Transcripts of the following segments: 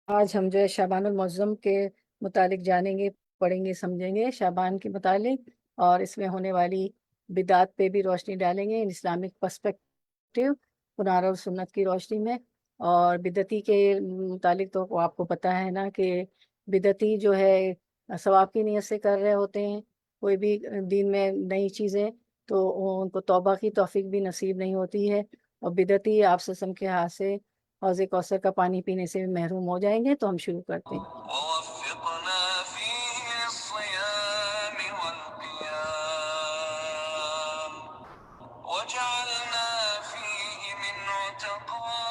آج ہم جو ہے شعبان المعظم کے متعلق جانیں گے، پڑھیں گے، سمجھیں گے شعبان کے متعلق، اور اس میں ہونے والی بدعات پہ بھی روشنی ڈالیں گے، اسلامک پرسپیکٹیو، قرآن اور سنت کی روشنی میں۔ اور بدعتی کے متعلق تو آپ کو پتہ ہے نا کہ بدعتی جو ہے ثواب کی نیت سے کر رہے ہوتے ہیں کوئی بھی دین میں نئی چیزیں، تو ان کو توبہ کی توفیق بھی نصیب نہیں ہوتی ہے، اور بدعتی آپ سسم کے ہاتھ سے حوض کوثر کا پانی پینے سے بھی محروم ہو جائیں گے۔ تو ہم شروع کرتے ہیں۔ ووفقنا فيه للصيام والقيام وجعلنا فيه من عتقائك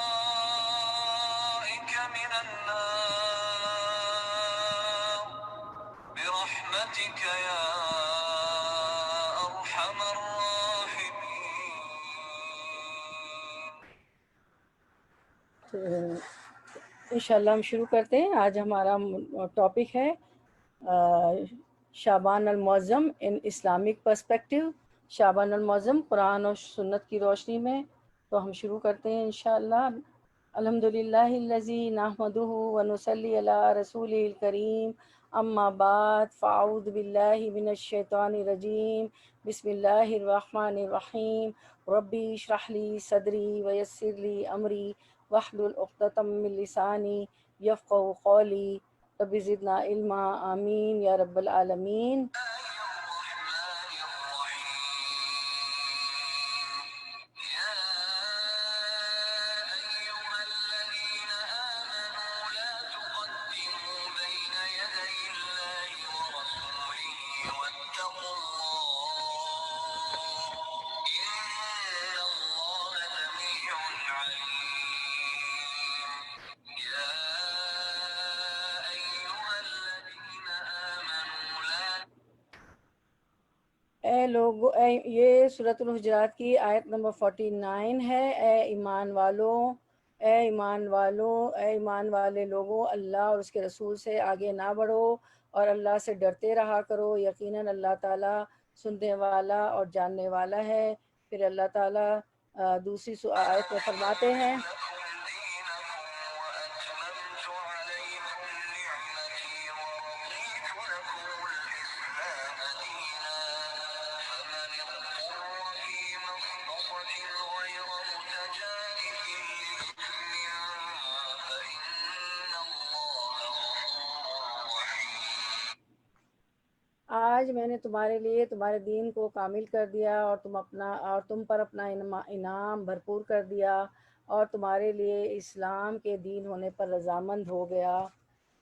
من النار برحمتك يا أرحم الراحمين۔ انشاءاللہ ہم شروع کرتے ہیں۔ آج ہمارا ٹاپک ہے شعبان المعظم ان اسلامک پرسپیکٹیو، شعبان المعظم قرآن اور سنت کی روشنی میں۔ تو ہم شروع کرتے ہیں انشاءاللہ۔ الحمدللہ الذی نحمدہ ونصلی علی رسولہ الکریم، اما بعد فاعوذ باللہ من الشیطان الرجیم، بسم اللہ الرحمن الرحیم، ربی اشرح لی صدری ویسر لی امری واحلل عقدۃ من لسانی یفقہوا قولی، رب زدنا علما، آمین یا رب العالمین۔ اے لوگو، یہ سورۃ الحجرات کی آیت نمبر 49 ہے۔ اے ایمان والو، اے ایمان والو، اے ایمان والے لوگو، اللہ اور اس کے رسول سے آگے نہ بڑھو اور اللہ سے ڈرتے رہا کرو، یقیناً اللہ تعالیٰ سننے والا اور جاننے والا ہے۔ پھر اللہ تعالیٰ دوسری آیت میں فرماتے ہیں، آج میں نے تمہارے لیے تمہارے دین کو کامل کر دیا اور تم پر اپنا انعام بھرپور کر دیا، اور تمہارے لیے اسلام کے دین ہونے پر رضامند ہو گیا۔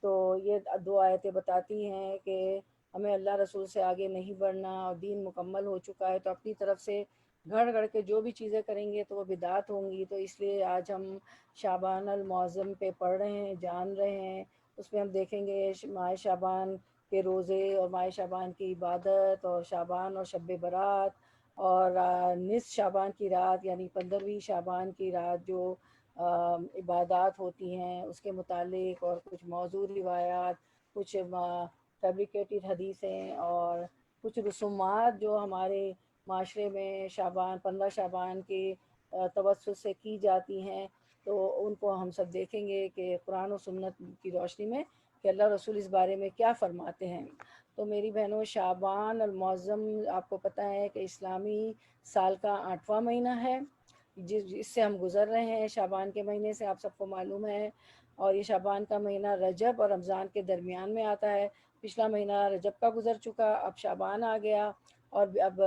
تو یہ دو آیتیں بتاتی ہیں کہ ہمیں اللہ رسول سے آگے نہیں بڑھنا، اور دین مکمل ہو چکا ہے تو اپنی طرف سے گھڑ گھڑ کے جو بھی چیزیں کریں گے تو وہ بدعت ہوں گی۔ تو اس لیے آج ہم شعبان المعظم پہ پڑھ رہے ہیں، جان رہے ہیں۔ اس میں ہم دیکھیں گے ماہ شعبان کے روزے اور ماہ شعبان کی عبادت، اور شعبان اور شب برات، اور نصف شعبان کی رات یعنی 15ویں شعبان کی رات جو عبادات ہوتی ہیں اس کے متعلق، اور کچھ موضوع روایات، کچھ فیبریکیٹڈ حدیثیں، اور کچھ رسومات جو ہمارے معاشرے میں 15 شعبان کے توسط سے کی جاتی ہیں، تو ان کو ہم سب دیکھیں گے کہ قرآن و سنت کی روشنی میں کہ اللہ رسول اس بارے میں کیا فرماتے ہیں۔ تو میری بہنوں، شعبان المعظم آپ کو پتہ ہے کہ اسلامی سال کا 8واں مہینہ ہے، جس سے ہم گزر رہے ہیں۔ شعبان کے مہینے سے آپ سب کو معلوم ہے، اور یہ شعبان کا مہینہ رجب اور رمضان کے درمیان میں آتا ہے۔ پچھلا مہینہ رجب کا گزر چکا، اب شعبان آ گیا، اور اب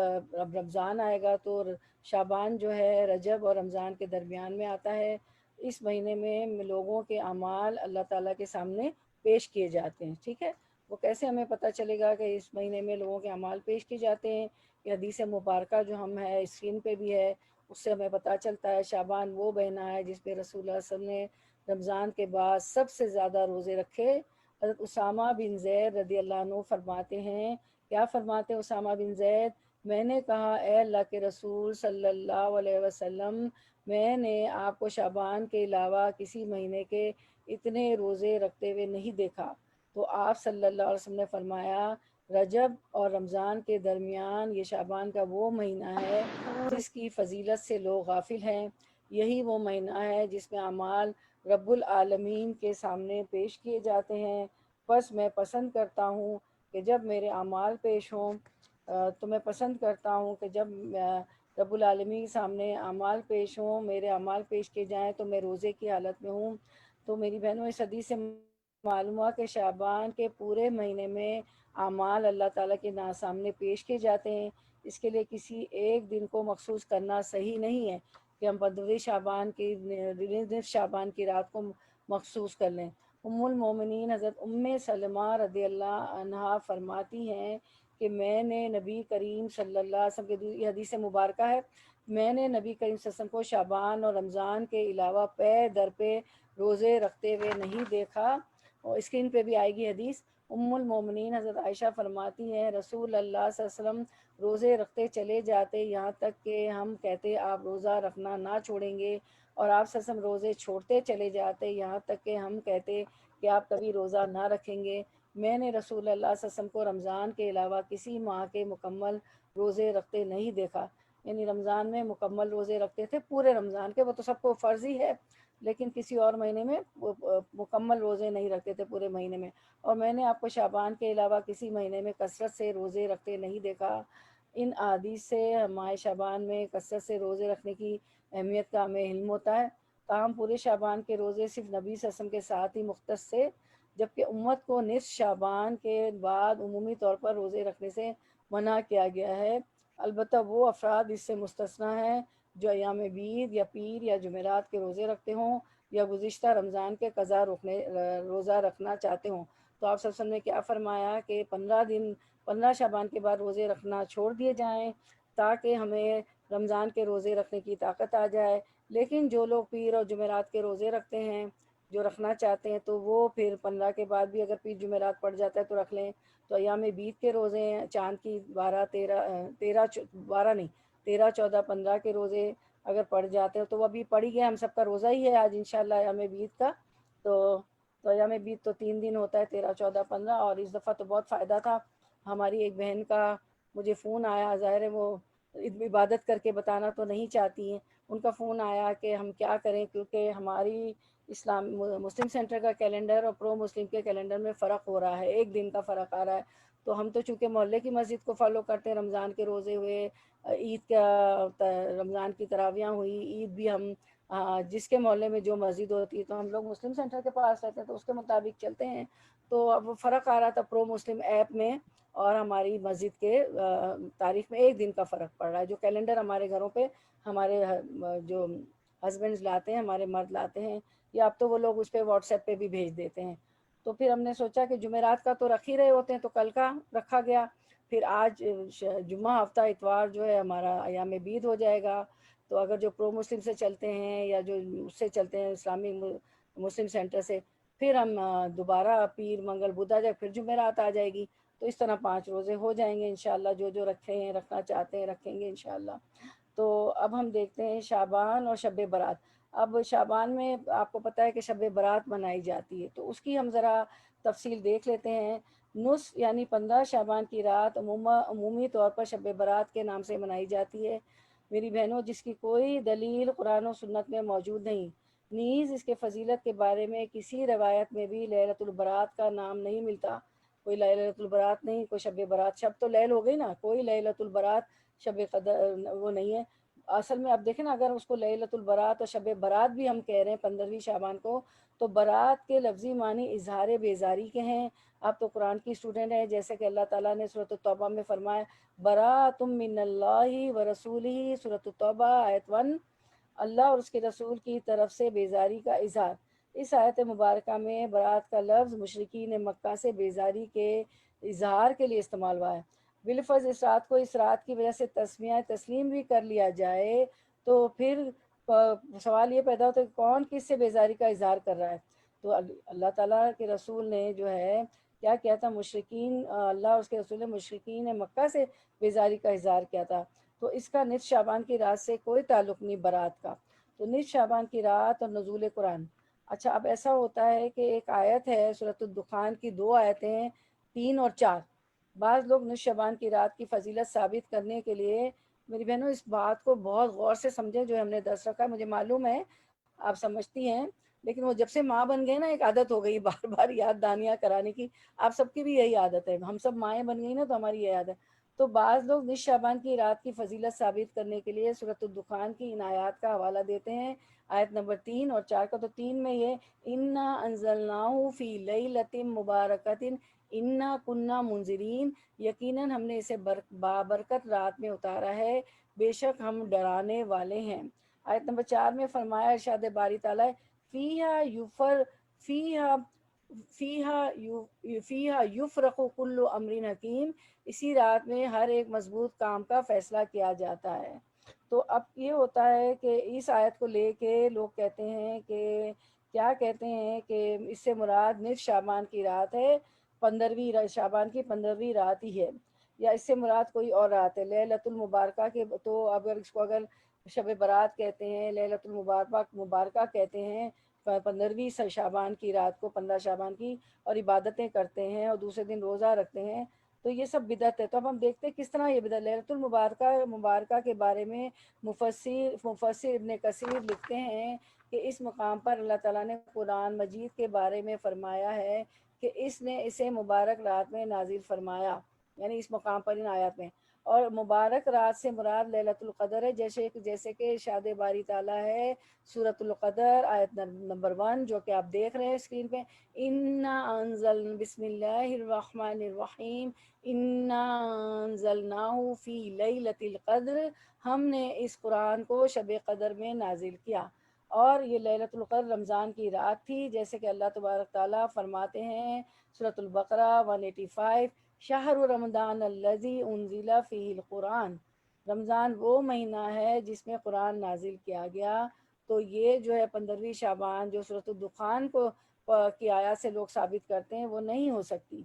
رمضان آئے گا، تو شعبان جو ہے رجب اور رمضان کے درمیان میں آتا ہے۔ اس مہینے میں لوگوں کے اعمال اللہ تعالیٰ کے سامنے پیش کیے جاتے ہیں، ٹھیک ہے۔ وہ کیسے ہمیں پتہ چلے گا کہ اس مہینے میں لوگوں کے اعمال پیش کیے جاتے ہیں؟ یہ حدیث مبارکہ جو ہم ہے اسکرین پہ بھی ہے، اس سے ہمیں پتہ چلتا ہے۔ شعبان وہ مہینہ ہے جس پہ رسول اللہ صلی اللہ علیہ وسلم نے رمضان کے بعد سب سے زیادہ روزے رکھے۔ حضرت اسامہ بن زید رضی اللہ عنہ فرماتے ہیں، کیا فرماتے ہیں اسامہ بن زید؟ میں نے کہا اے اللہ کے رسول صلی اللہ علیہ وسلم، میں نے آپ کو شعبان کے علاوہ کسی مہینے کے اتنے روزے رکھتے ہوئے نہیں دیکھا۔ تو آپ صلی اللہ علیہ وسلم نے فرمایا، رجب اور رمضان کے درمیان یہ شعبان کا وہ مہینہ ہے جس کی فضیلت سے لوگ غافل ہیں۔ یہی وہ مہینہ ہے جس میں اعمال رب العالمین کے سامنے پیش کیے جاتے ہیں۔ بس میں پسند کرتا ہوں کہ جب میرے اعمال پیش ہوں، تو میں پسند کرتا ہوں کہ جب رب العالمین کے سامنے اعمال پیش ہوں، میرے اعمال پیش کیے جائیں تو میں روزے کی حالت میں ہوں۔ تو میری بہنوں، اس حدیث سے معلوم ہوا کہ شعبان کے پورے مہینے میں اعمال اللہ تعالیٰ کے سامنے پیش کیے جاتے ہیں۔ اس کے لیے کسی ایک دن کو مخصوص کرنا صحیح نہیں ہے کہ ہم 15 شعبان کی نصف شعبان کی رات کو مخصوص کر لیں۔ ام المومنین حضرت ام سلمہ رضی اللہ عنہا فرماتی ہیں کہ میں نے نبی کریم صلی اللہ علیہ وسلم کے، یہ حدیث مبارکہ ہے، میں نے نبی کریم صلی اللہ علیہ وسلم کو شعبان اور رمضان کے علاوہ پے در پہ روزے رکھتے ہوئے نہیں دیکھا۔ اور اسکرین پہ بھی آئے گی حدیث۔ ام المومنین حضرت عائشہ فرماتی ہیں رسول اللہ صلی اللہ علیہ وسلم روزے رکھتے چلے جاتے یہاں تک کہ ہم کہتے آپ روزہ رکھنا نہ چھوڑیں گے، اور آپ صلی اللہ علیہ وسلم روزے چھوڑتے چلے جاتے یہاں تک کہ ہم کہتے کہ آپ کبھی روزہ نہ رکھیں گے۔ میں نے رسول اللہ صلی اللہ علیہ وسلم کو رمضان کے علاوہ کسی ماہ کے مکمل روزے رکھتے نہیں دیکھا۔ یعنی رمضان میں مکمل روزے رکھتے تھے پورے رمضان کے، وہ تو سب کو فرض ہی ہے، لیکن کسی اور مہینے میں مکمل روزے نہیں رکھتے تھے پورے مہینے میں۔ اور میں نے آپ کو شعبان کے علاوہ کسی مہینے میں کثرت سے روزے رکھتے نہیں دیکھا۔ ان احادیث سے ماہ شعبان میں کثرت سے روزے رکھنے کی اہمیت کا ہمیں علم ہوتا ہے۔ تاہم پورے شعبان کے روزے صرف نبی صلی اللہ علیہ وسلم کے ساتھ ہی مختص تھے، جبکہ امت کو نصف شعبان کے بعد عمومی طور پر روزے رکھنے سے منع کیا گیا ہے۔ البتہ وہ افراد اس سے مستثنیٰ ہیں جو ایام بیض یا پیر یا جمعرات کے روزے رکھتے ہوں یا گزشتہ رمضان کے قضا روزہ رکھنا چاہتے ہوں۔ تو آپ صلی اللہ علیہ وسلم نے کیا فرمایا کہ 15 شعبان کے بعد روزے رکھنا چھوڑ دیے جائیں تاکہ ہمیں رمضان کے روزے رکھنے کی طاقت آ جائے۔ لیکن جو لوگ پیر اور جمعرات کے روزے رکھتے ہیں، جو رکھنا چاہتے ہیں، تو وہ پھر 15 کے بعد بھی اگر پیر جمعرات پڑ جاتا ہے تو رکھ لیں۔ تو ایام بیض کے روزے ہیں، چاند کی 13 14 15 کے روزے اگر پڑ جاتے ہیں تو وہ ابھی پڑ ہی گئے، ہم سب کا روزہ ہی ہے آج انشاءاللہ ایام بیض کا۔ تو ایام بیض تو 3 دن ہوتا ہے، 13 14 15، اور اس دفعہ تو بہت فائدہ تھا۔ ہماری ایک بہن کا مجھے فون آیا، ظاہر ہے وہ عبادت کر کے بتانا تو نہیں چاہتی ہیں، ان کا فون آیا کہ ہم کیا کریں، کیونکہ ہماری مسلم سینٹر کا کیلنڈر اور پرو مسلم کے کیلنڈر میں فرق ہو رہا ہے، ایک دن کا فرق آ رہا ہے۔ تو ہم تو چونکہ محلے کی مسجد کو فالو کرتے ہیں، رمضان کے روزے ہوئے، عید کا رمضان کی تراویاں ہوئی، عید بھی ہم جس کے محلے میں جو مسجد ہوتی ہے، تو ہم لوگ مسلم سینٹر کے پاس رہتے ہیں تو اس کے مطابق چلتے ہیں۔ تو اب فرق آ رہا تھا پرو مسلم ایپ میں اور ہماری مسجد کے تاریخ میں ایک دن کا فرق پڑ رہا ہے۔ جو کیلنڈر ہمارے گھروں پہ ہمارے جو ہسبینڈز لاتے ہیں، ہمارے مرد لاتے ہیں، یا اب تو وہ لوگ اس پہ واٹس ایپ پہ بھی بھیج دیتے ہیں۔ تو پھر ہم نے سوچا کہ جمعرات کا تو رکھ ہی رہے ہوتے ہیں، تو کل کا رکھا گیا۔ پھر آج جمعہ ہفتہ اتوار جو ہے ہمارا ایام بیض ہو جائے گا۔ تو اگر جو پرو مسلم سے چلتے ہیں یا جو اس سے چلتے ہیں اسلامی مسلم سینٹر سے، پھر ہم دوبارہ پیر منگل بدھ آ جائے، پھر جمعرات آ جائے گی، تو اس طرح 5 روزے ہو جائیں گے انشاءاللہ۔ جو رکھے ہیں، رکھنا چاہتے ہیں، رکھیں گے انشاءاللہ۔ تو اب ہم دیکھتے ہیں شعبان اور شب برات۔ اب شعبان میں آپ کو پتہ ہے کہ شب برات منائی جاتی ہے، تو اس کی ہم ذرا تفصیل دیکھ لیتے ہیں۔ نصف یعنی 15 شعبان کی رات عمومی طور پر شب برات کے نام سے منائی جاتی ہے میری بہنوں، جس کی کوئی دلیل قرآن و سنت میں موجود نہیں۔ نیز اس کے فضیلت کے بارے میں کسی روایت میں بھی لیلۃ البرات کا نام نہیں ملتا۔ کوئی لیلۃ البرات نہیں، کوئی شب برات، شب تو لیل ہو گئی نا، کوئی لیلۃ البرات شب قدر وہ نہیں ہے۔ اصل میں اب دیکھیں نا، اگر اس کو لیلۃ البرات اور شب برات بھی ہم کہہ رہے ہیں 15ویں شعبان کو، تو برات کے لفظی معنی اظہار بیزاری کے ہیں۔ آپ تو قرآن کی اسٹوڈنٹ ہیں، جیسے کہ اللہ تعالیٰ نے سورۃ التوبہ میں فرمایا براۃ من اللہ و رسولہ، سورۃ التوبہ آیت 1، اللہ اور اس کے رسول کی طرف سے بیزاری کا اظہار۔ اس آیت مبارکہ میں برات کا لفظ مشرکین مکہ سے بیزاری کے اظہار کے لیے استعمال ہوا ہے۔ بالفرض اس رات کو اس رات کی وجہ سے تسمیہ تسلیم بھی کر لیا جائے تو پھر سوال یہ پیدا ہوتا ہے کہ کون کس سے بیزاری کا اظہار کر رہا ہے۔ تو اللہ تعالیٰ کے رسول نے جو ہے کیا کیا تھا، مشرکین، اللہ اور اس کے رسول نے مشرکین مکہ سے بیزاری کا اظہار کیا تھا۔ تو اس کا نصف شعبان کی رات سے کوئی تعلق نہیں برات کا۔ تو نصف شعبان کی رات اور نزول قرآن۔ اچھا، اب ایسا ہوتا ہے کہ ایک آیت ہے سورۃ الدخان کی، 2 آیتیں ہیں، 3 اور 4۔ بعض لوگ نصف شعبان کی رات کی فضیلت ثابت کرنے کے لیے، میری بہنوں اس بات کو بہت غور سے سمجھیں جو ہم نے درس رکھا ہے، مجھے معلوم ہے آپ سمجھتی ہیں، لیکن وہ جب سے ماں بن گئے نا ایک عادت ہو گئی بار بار یاد دہانیاں کرانے کی. آپ سب کی بھی یہی عادت ہے, ہم سب مائیں بن گئی نا تو ہماری یہ عادت ہے. تو بعض لوگ نصف شعبان کی رات کی فضیلت ثابت کرنے کے لیے سورۃ الدخان کی ان آیات کا حوالہ دیتے ہیں, آیت نمبر 3 اور 4 کا. تو 3 میں یہ انا انزلناہ فی لیلۃ مبارکۃ انا کنہ منذرین, یقیناً ہم نے اسے بابرکت رات میں اتارا ہے, بے شک ہم ڈرانے والے ہیں. آیت نمبر 4 میں فرمایا ارشاد باری تعالیٰ فیہا یفر فیہا فیہا یفرق کل امر حکیم, اسی رات میں ہر ایک مضبوط کام کا فیصلہ کیا جاتا ہے. تو اب یہ ہوتا ہے کہ اس آیت کو لے کے لوگ کہتے ہیں کہ کیا کہتے ہیں کہ اس سے مراد نصف شعبان کی رات ہے, 15ویں شعبان کی 15ویں رات ہی ہے, یا اس سے مراد کوئی اور رات ہے لیلۃ المبارکہ کے. تو اگر اس کو اگر شب برات کہتے ہیں, لیلۃ المبارکہ کہتے ہیں 15ویں شعبان کی رات کو, 15 شعبان کی, اور عبادتیں کرتے ہیں اور دوسرے دن روزہ رکھتے ہیں, تو یہ سب بدعت ہے. تو اب ہم دیکھتے ہیں کس طرح یہ بدعت. لیلۃ المبارکہ کے بارے میں مفسر ابن کثیر لکھتے ہیں کہ اس مقام پر اللہ تعالیٰ نے قرآن مجید کے بارے میں فرمایا ہے کہ اس نے اسے مبارک رات میں نازل فرمایا, یعنی اس مقام پر ان آیات میں. اور مبارک رات سے مراد لیلۃ القدر ہے, جیسے کہ ارشاد باری تعالیٰ ہے سورۃ القدر آیت نمبر 1 جو کہ آپ دیکھ رہے ہیں اسکرین پہ, انا انزل بسم اللہ الرحمن الرحیم انا انزلناہ فی لیلۃ القدر, ہم نے اس قرآن کو شب قدر میں نازل کیا. اور یہ لیلۃ القدر رمضان کی رات تھی, جیسے کہ اللہ تبارک تعالیٰ فرماتے ہیں سورۃ البقرہ 185 شہر رمضان الذی انزل فیہ القرآن, رمضان وہ مہینہ ہے جس میں قرآن نازل کیا گیا. تو یہ جو ہے 15ویں شعبان جو سورۃ الدخان کی آیات سے لوگ ثابت کرتے ہیں وہ نہیں ہو سکتی.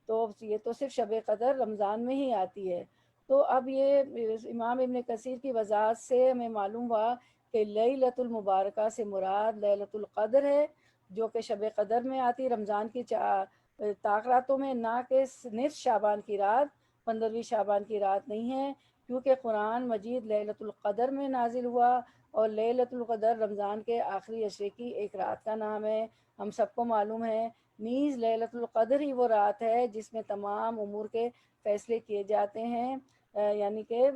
تو یہ تو صرف شب قدر رمضان میں ہی آتی ہے. تو اب یہ امام ابن کثیر کی وضاحت سے ہمیں معلوم ہوا کہ لیلۃ المبارکہ سے مراد لیلۃ القدر ہے, جو کہ شب قدر میں آتی رمضان کی طاق راتوں میں, نہ کہ نصف شعبان کی رات, 15ویں شعبان کی رات نہیں ہے, کیونکہ قرآن مجید لیلۃ القدر میں نازل ہوا, اور لیلۃ القدر رمضان کے آخری عشرے کی ایک رات کا نام ہے, ہم سب کو معلوم ہے. نیز لیلۃ القدر ہی وہ رات ہے جس میں تمام امور کے فیصلے کیے جاتے ہیں, یعنی کہ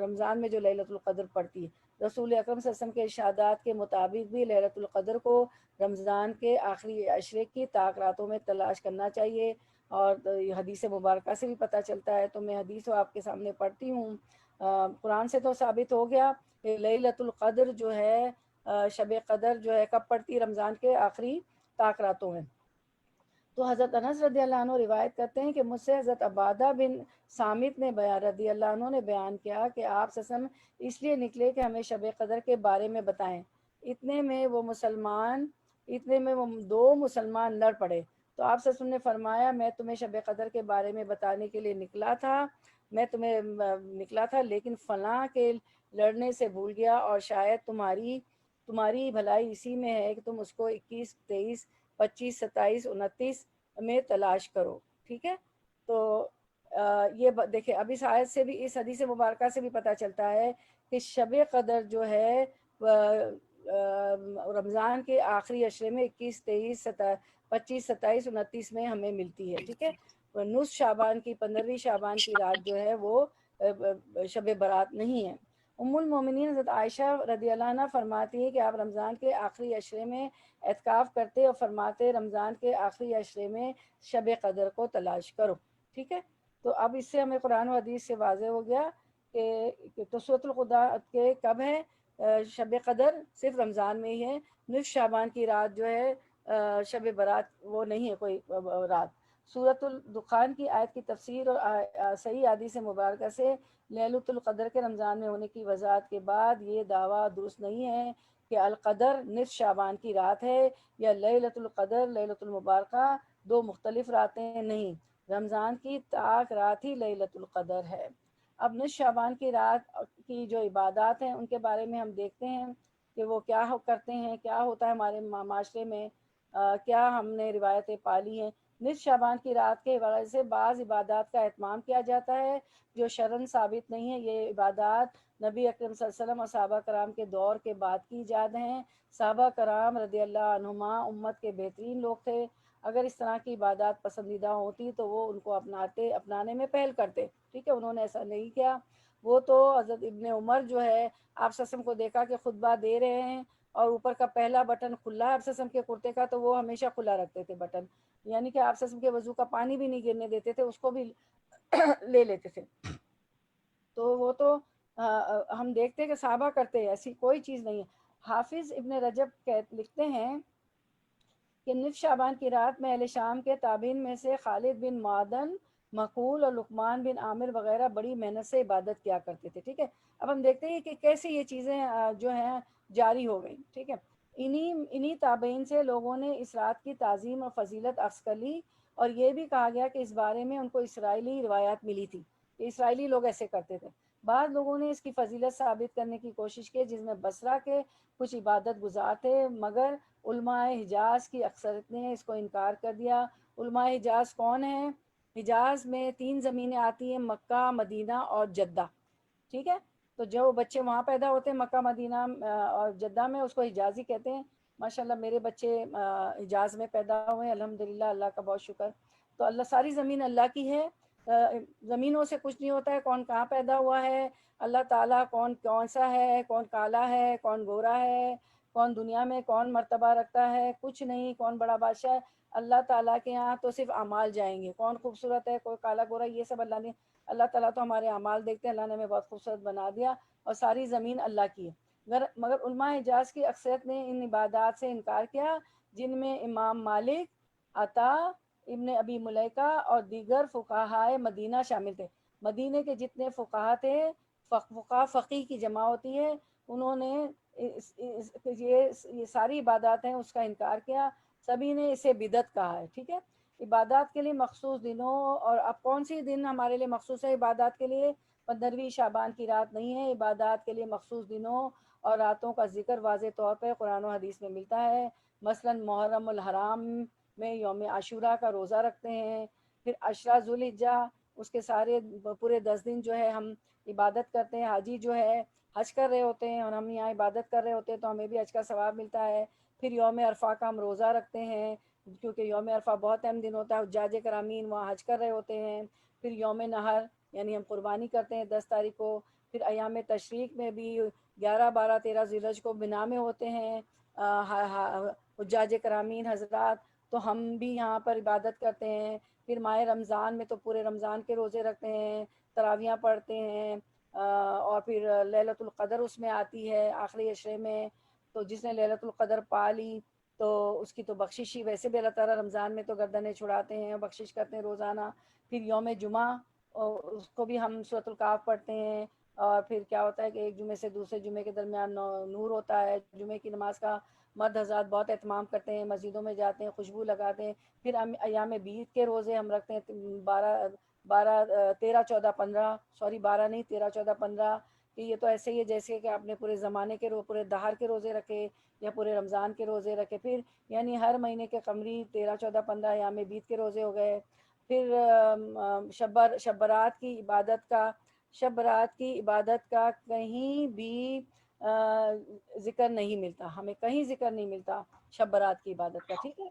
رمضان میں جو لیلۃ القدر پڑتی ہے. رسول اکرم صلی اللہ علیہ وسلم کے ارشادات کے مطابق بھی لیلۃ القدر کو رمضان کے آخری عشرے کی طاق راتوں میں تلاش کرنا چاہیے, اور حدیث مبارکہ سے بھی پتہ چلتا ہے. تو میں حدیث آپ کے سامنے پڑھتی ہوں. قرآن سے تو ثابت ہو گیا کہ لیلۃ القدر جو ہے شب قدر جو ہے کب پڑتی, رمضان کے آخری طاق راتوں میں. تو حضرت انس رضی اللہ عنہ روایت کرتے ہیں کہ مجھ سے حضرت عبادہ بن صامت نے رضی اللہ عنہ نے بیان کیا کہ آپ صلی اللہ علیہ وسلم اس لیے نکلے کہ ہمیں شب قدر کے بارے میں بتائیں. اتنے میں وہ 2 مسلمان لڑ پڑے. تو آپ صلی اللہ علیہ وسلم نے فرمایا میں تمہیں شب قدر کے بارے میں بتانے کے لیے نکلا تھا, لیکن فلاں کے لڑنے سے بھول گیا, اور شاید تمہاری بھلائی اسی میں ہے کہ تم اس کو 21, 23, 25, 27, 29 میں تلاش کرو. ٹھیک ہے. تو یہ دیکھیں اب اس آیت سے بھی, اس حدیث مبارکہ سے بھی پتہ چلتا ہے کہ شب قدر جو ہے رمضان کے آخری عشرے میں 21, 23, 25, 27, 29 میں ہمیں ملتی ہے. ٹھیک ہے. نصف شعبان کی 15ویں شعبان کی رات جو ہے وہ شب برات نہیں ہے. ام المومنین حضرت عائشہ رضی اللہ عنہ فرماتی ہے کہ آپ رمضان کے آخری عشرے میں اعتکاف کرتے اور فرماتے رمضان کے آخری عشرے میں شب قدر کو تلاش کرو. ٹھیک ہے. تو اب اس سے ہمیں قرآن و حدیث سے واضح ہو گیا کہ تو سورۃ الخدا کے کب ہے شب قدر, صرف رمضان میں ہی ہے. نصف شعبان کی رات جو ہے شب برات وہ نہیں ہے کوئی رات. سورۃ الدخان کی آیت کی تفسیر اور صحیح حدیث مبارکہ سے لیلۃ القدر کے رمضان میں ہونے کی وضاحت کے بعد یہ دعویٰ درست نہیں ہے کہ القدر نصف شعبان کی رات ہے یا لیلۃ القدر لیلۃ المبارکہ 2 مختلف راتیں نہیں, رمضان کی طاق رات ہی لیلۃ القدر ہے. اب نصف شعبان کی رات کی جو عبادات ہیں ان کے بارے میں ہم دیکھتے ہیں کہ وہ کیا کرتے ہیں, کیا ہوتا ہے ہمارے معاشرے میں, کیا ہم نے روایتیں پالی ہیں. نصف شعبان کی رات کے حوالے سے بعض عبادات کا اہتمام کیا جاتا ہے جو شرعاً ثابت نہیں ہے. یہ عبادات نبی اکرم صلی اللہ علیہ وسلم اور صحابہ کرام کے دور کے بعد کی ایجاد ہیں۔ صحابہ کرام رضی اللہ عنہما امت کے بہترین لوگ تھے۔ اگر اس طرح کی عبادات پسندیدہ ہوتی تو وہ ان کو اپنانے میں پہل کرتے، ٹھیک ہے، انہوں نے ایسا نہیں کیا۔ وہ تو حضرت ابن عمر جو ہے آپ صلی اللہ علیہ وسلم کو دیکھا کہ خطبہ دے رہے ہیں اور اوپر کا پہلا بٹن کھلا ہے آپ صلی اللہ علیہ وسلم کے کرتے کا، تو وہ ہمیشہ کھلا رکھتے تھے بٹن، یعنی کہ آپ صلی اللہ علیہ وسلم کے وضو کا پانی بھی نہیں گرنے دیتے تھے، اس کو بھی لے لیتے تھے۔ تو وہ تو ہم دیکھتے ہیں کہ صحابہ کرتے ہیں، ایسی کوئی چیز نہیں ہے۔ حافظ ابن رجب لکھتے ہیں کہ نصف شعبان کی رات میں اہل شام کے تابعین میں سے خالد بن معدن، مقول اور لقمان بن عامر وغیرہ بڑی محنت سے عبادت کیا کرتے تھے، ٹھیک ہے۔ اب ہم دیکھتے ہیں کہ کیسے یہ چیزیں جو ہیں جاری ہو گئیں، ٹھیک ہے۔ انہی تابعین سے لوگوں نے اس رات کی تعظیم اور فضیلت اخذ کر لی، اور یہ بھی کہا گیا کہ اس بارے میں ان کو اسرائیلی روایات ملی تھی کہ اسرائیلی لوگ ایسے کرتے تھے۔ بعض لوگوں نے اس کی فضیلت ثابت کرنے کی کوشش کی، جس میں بصرہ کے کچھ عبادت گزار تھے، مگر علماء حجاز کی اکثریت نے اس کو انکار کر دیا۔ علماء حجاز کون ہیں؟ حجاز میں 3 زمینیں آتی ہیں، مکہ، مدینہ اور جدہ، ٹھیک ہے۔ تو جو بچے وہاں پیدا ہوتے ہیں مکہ، مدینہ اور جدہ میں، اس کو حجازی کہتے ہیں۔ ماشاءاللہ میرے بچے حجاز میں پیدا ہوئے ہیں، الحمدللہ، اللہ کا بہت شکر۔ تو اللہ، ساری زمین اللہ کی ہے، زمینوں سے کچھ نہیں ہوتا ہے، کون کہاں پیدا ہوا ہے، اللہ تعالیٰ کون سا ہے، کون کالا ہے، کون گورا ہے، کون دنیا میں کون مرتبہ رکھتا ہے، کچھ نہیں، کون بڑا بادشاہ ہے۔ اللہ تعالیٰ کے یہاں تو صرف اعمال جائیں گے، کون خوبصورت ہے، کوئی کالا گورا، یہ سب اللہ نے، اللہ تعالیٰ تو ہمارے اعمال دیکھتے ہیں، اللہ نے ہمیں بہت خوبصورت بنا دیا، اور ساری زمین اللہ کی ہے۔ مگر علماء حجاز کی اکثریت نے ان عبادات سے انکار کیا، جن میں امام مالک، عطا، ابن ابی ملیکہ اور دیگر فقہائے مدینہ شامل تھے۔ مدینے کے جتنے فقہا تھے، فقیہ کی جمع ہوتی ہے، انہوں نے یہ ساری عبادات ہیں اس کا انکار کیا، سبھی نے اسے بدعت کہا ہے، ٹھیک ہے۔ عبادات کے لیے مخصوص دنوں، اور اب کون سی دن ہمارے لیے مخصوص ہے عبادات کے لیے؟ 15ویں شعبان کی رات نہیں ہے، عبادات کے لیے مخصوص دنوں اور راتوں کا ذکر واضح طور پہ قرآن و حدیث میں ملتا ہے۔ مثلا محرم الحرام میں یوم عاشورہ کا روزہ رکھتے ہیں، پھر عشرہ ذوالحجہ، اس کے سارے پورے 10 دن جو ہے ہم عبادت کرتے ہیں۔ حاجی جو ہے حج کر رہے ہوتے ہیں اور ہم یہاں عبادت کر رہے ہوتے ہیں، تو ہمیں بھی حج کا ثواب ملتا ہے۔ پھر یوم عرفہ کا ہم روزہ رکھتے ہیں، کیونکہ یوم عرفہ بہت اہم دن ہوتا ہے، حجاج کرامین وہاں حج کر رہے ہوتے ہیں۔ پھر یوم نحر یعنی ہم قربانی کرتے ہیں 10 تاریخ کو۔ پھر ایام تشریق میں بھی 11، 12، 13 ذی الحجہ کو مینا میں ہوتے ہیں حجاج کرامین حضرات، تو ہم بھی یہاں پر عبادت کرتے ہیں۔ پھر ماہ رمضان میں تو پورے رمضان کے روزے رکھتے ہیں، تراویحاں پڑھتے ہیں، اور پھر لیلۃ القدر اس میں آتی ہے آخری عشرے میں، تو جس نے لیلۃ القدر پا لی تو اس کی تو بخشش ہی، ویسے بھی اللہ تعالیٰ رمضان میں تو گردنیں چھڑاتے ہیں اور بخشش کرتے ہیں روزانہ۔ پھر یوم جمعہ، اور اس کو بھی ہم سورۃ الکہف پڑھتے ہیں، اور پھر کیا ہوتا ہے کہ ایک جمعے سے دوسرے جمعے کے درمیان نور ہوتا ہے، جمعے کی نماز کا مرد حضرات بہت اہتمام کرتے ہیں، مسجدوں میں جاتے ہیں، خوشبو لگاتے ہیں۔ پھر ایام بیت کے روزے ہم رکھتے ہیں 13، 14، 15، سوری 12 نہیں، 13، 14، 15، کہ یہ تو ایسے ہی ہے جیسے کہ آپ نے پورے زمانے کے پورے دہر کے روزے رکھے یا پورے رمضان کے روزے رکھے۔ پھر یعنی ہر مہینے کے قمری 13، 14، 15 ایام بیت کے روزے ہو گئے۔ پھر شب برات کی عبادت کا کہیں بھی ذکر نہیں ملتا، ہمیں کہیں ذکر نہیں ملتا شب برات کی عبادت کا، ٹھیک ہے۔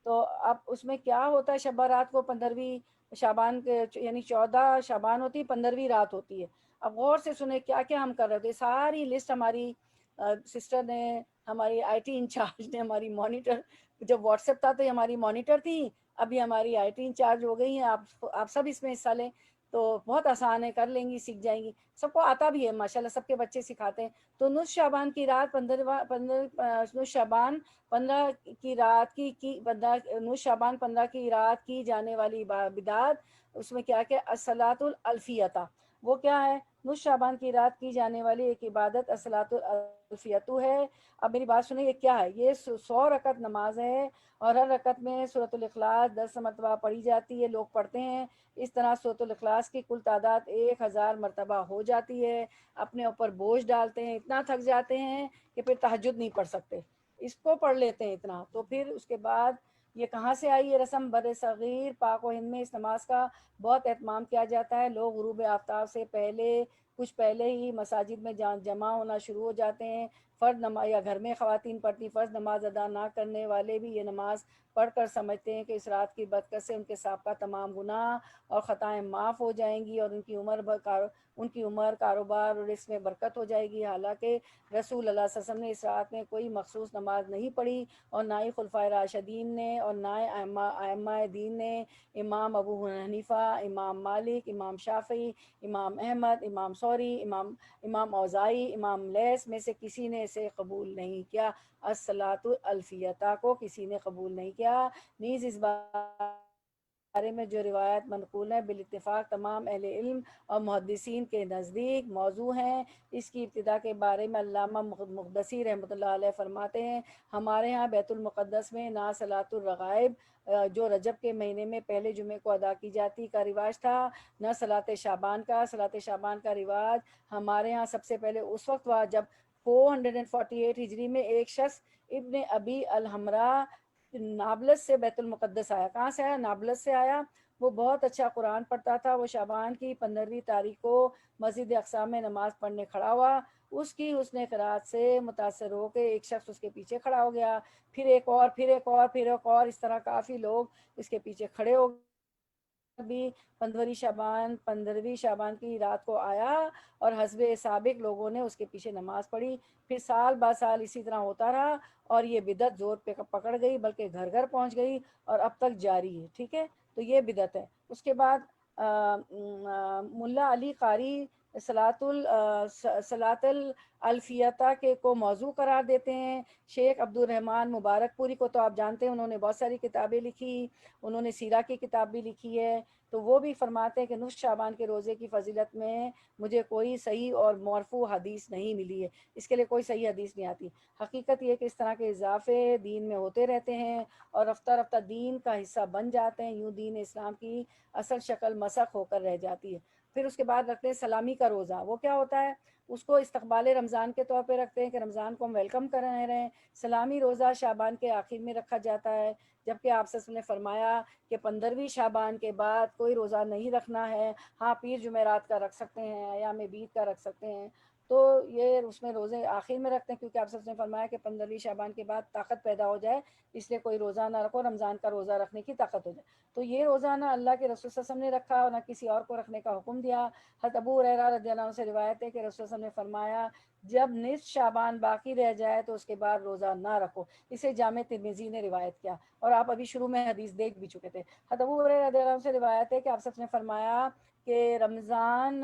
تو اب اس میں کیا ہوتا ہے، شب برات کو 15ویں شعبان کے، یعنی 14 شعبان ہوتی ہے، 15ویں رات ہوتی ہے۔ اب غور سے سنیں کیا کیا ہم کر رہے تھے، ساری لسٹ ہماری سسٹر نے، ہماری آئی ٹی انچارج نے، ہماری مانیٹر، جب واٹس ایپ تھا تو یہ ہماری مانیٹر تھی، ابھی ہماری آئی ٹی انچارج ہو گئی ہیں۔ آپ سب اس میں حصہ لیں تو بہت آسان ہے، کر لیں گی، سیکھ جائیں گی، سب کو آتا بھی ہے ماشاءاللہ، سب کے بچے سکھاتے ہیں۔ تو نصف شعبان کی رات، نصف شعبان 15 کی رات نصف شعبان 15 کی رات کی جانے والی بدعت، اس میں کیا کہ الصلاۃ الالفیہ، وہ کیا ہے؟ نصف شعبان کی رات کی جانے والی ایک عبادت الصلاۃ الالفیہ ہے۔ اب میری بات سنیں، یہ کیا ہے؟ یہ 100 رکعت نماز ہے، اور ہر رکعت میں سورۃ الاخلاص 10 مرتبہ پڑھی جاتی ہے، لوگ پڑھتے ہیں۔ اس طرح سورۃ الاخلاص کی کل تعداد 1000 مرتبہ ہو جاتی ہے۔ اپنے اوپر بوجھ ڈالتے ہیں، اتنا تھک جاتے ہیں کہ پھر تہجد نہیں پڑھ سکتے، اس کو پڑھ لیتے ہیں اتنا۔ تو پھر اس کے بعد یہ کہاں سے آئی یہ رسم؟ بر صغیر پاک و ہند میں اس نماز کا بہت اہتمام کیا جاتا ہے. لوگ غروب آفتاب سے کچھ پہلے ہی مساجد میں جمع ہونا شروع ہو جاتے ہیں. فرض نماز یا گھر میں خواتین پڑھتی فرض نماز ادا نہ کرنے والے بھی یہ نماز پڑھ کر سمجھتے ہیں کہ اس رات کی برکت سے ان کے سابقہ تمام گناہ اور خطائیں معاف ہو جائیں گی اور ان کی عمر کاروبار اور اس میں برکت ہو جائے گی. حالانکہ رسول اللہ صلی اللہ علیہ وسلم نے اس رات میں کوئی مخصوص نماز نہیں پڑھی اور نہ ہی خلفائے راشدین نے اور نہ ائمہ دین نے. امام ابو حنیفہ، امام مالک، امام شافعی، امام احمد، امام ثوری، امام اوزاعی، امام لیث میں سے کسی نے اسے قبول نہیں کیا. الصلاۃ الفیتہ کو کسی نے قبول نہیں کیا. نیز اس بارے میں جو روایت منقول ہے بالاتفاق تمام اہل علم اور محدثین کے نزدیک موضوع ہیں. اس کی ابتدا کے بارے میں علامہ مقدسی رحمۃ اللہ علیہ فرماتے ہیں ہمارے ہاں بیت المقدس میں نہ صلاۃ الرغائب جو رجب کے مہینے میں پہلے جمعے کو ادا کی جاتی کا رواج تھا، نہ صلاۃ شعبان کا. صلاۃ شعبان کا رواج ہمارے ہاں سب سے پہلے اس وقت ہوا جب 448 ہجری میں ایک شخص ابن ابی الحمرا نابلس سے بیت المقدس آیا. کہاں سے آیا؟ نابلس سے آیا. وہ بہت اچھا قرآن پڑھتا تھا. وہ شعبان کی 15ویں تاریخ کو مسجد اقصی میں نماز پڑھنے کھڑا ہوا. اس کی حسن قرات سے متاثر ہو کے ایک شخص اس کے پیچھے کھڑا ہو گیا، پھر ایک اور، پھر ایک اور، پھر ایک اور، اس طرح کافی لوگ اس کے پیچھے کھڑے ہو بھی 15ویں شعبان کی رات کو آیا اور حسب سابق لوگوں نے اس کے پیچھے نماز پڑھی. پھر سال با سال اسی طرح ہوتا رہا اور یہ بدعت زور پہ پکڑ گئی، بلکہ گھر گھر پہنچ گئی اور اب تک جاری ہے. ٹھیک ہے، تو یہ بدعت ہے. اس کے بعد ملا علی قاری صلاۃ الفیتہ کے کو موضوع قرار دیتے ہیں. شیخ عبد الرحمن مبارک پوری کو تو آپ جانتے ہیں، انہوں نے بہت ساری کتابیں لکھی، انہوں نے سیرہ کی کتاب بھی لکھی ہے. تو وہ بھی فرماتے ہیں کہ نصف شعبان کے روزے کی فضیلت میں مجھے کوئی صحیح اور مرفوع حدیث نہیں ملی ہے. اس کے لیے کوئی صحیح حدیث نہیں آتی. حقیقت یہ کہ اس طرح کے اضافے دین میں ہوتے رہتے ہیں اور رفتہ رفتہ دین کا حصہ بن جاتے ہیں. یوں دین اسلام کی اصل شکل مسخ ہو کر رہ جاتی ہے. پھر اس کے بعد رکھتے ہیں سلامی کا روزہ. وہ کیا ہوتا ہے؟ اس کو استقبال رمضان کے طور پہ رکھتے ہیں کہ رمضان کو ہم ویلکم کر رہے ہیں. سلامی روزہ شعبان کے آخر میں رکھا جاتا ہے، جبکہ آپ سے نے فرمایا کہ 15ویں شعبان کے بعد کوئی روزہ نہیں رکھنا ہے. ہاں پیر جمعرات کا رکھ سکتے ہیں، ایام بیت کا رکھ سکتے ہیں. تو یہ اس میں روزے آخر میں رکھتے ہیں کیونکہ آپ سب نے فرمایا کہ 15ویں شعبان کے بعد طاقت پیدا ہو جائے، اس لیے کوئی روزہ نہ رکھو، رمضان کا روزہ رکھنے کی طاقت ہو جائے. تو یہ روزہ نہ اللہ کے رسول صلی اللہ علیہ وسلم نے رکھا اور نہ کسی اور کو رکھنے کا حکم دیا. حضرت ابو ہریرہ رضی اللہ عنہ سے روایت ہے کہ رسول صلی اللہ علیہ وسلم نے فرمایا جب نصف شعبان باقی رہ جائے تو اس کے بعد روزہ نہ رکھو. اسے جامع ترمذی نے روایت کیا اور آپ ابھی شروع میں حدیث دیکھ بھی چکے تھے. حضرت ابو ہریرہ رضی اللہ عنہ سے روایت ہے کہ آپ سب نے فرمایا کہ رمضان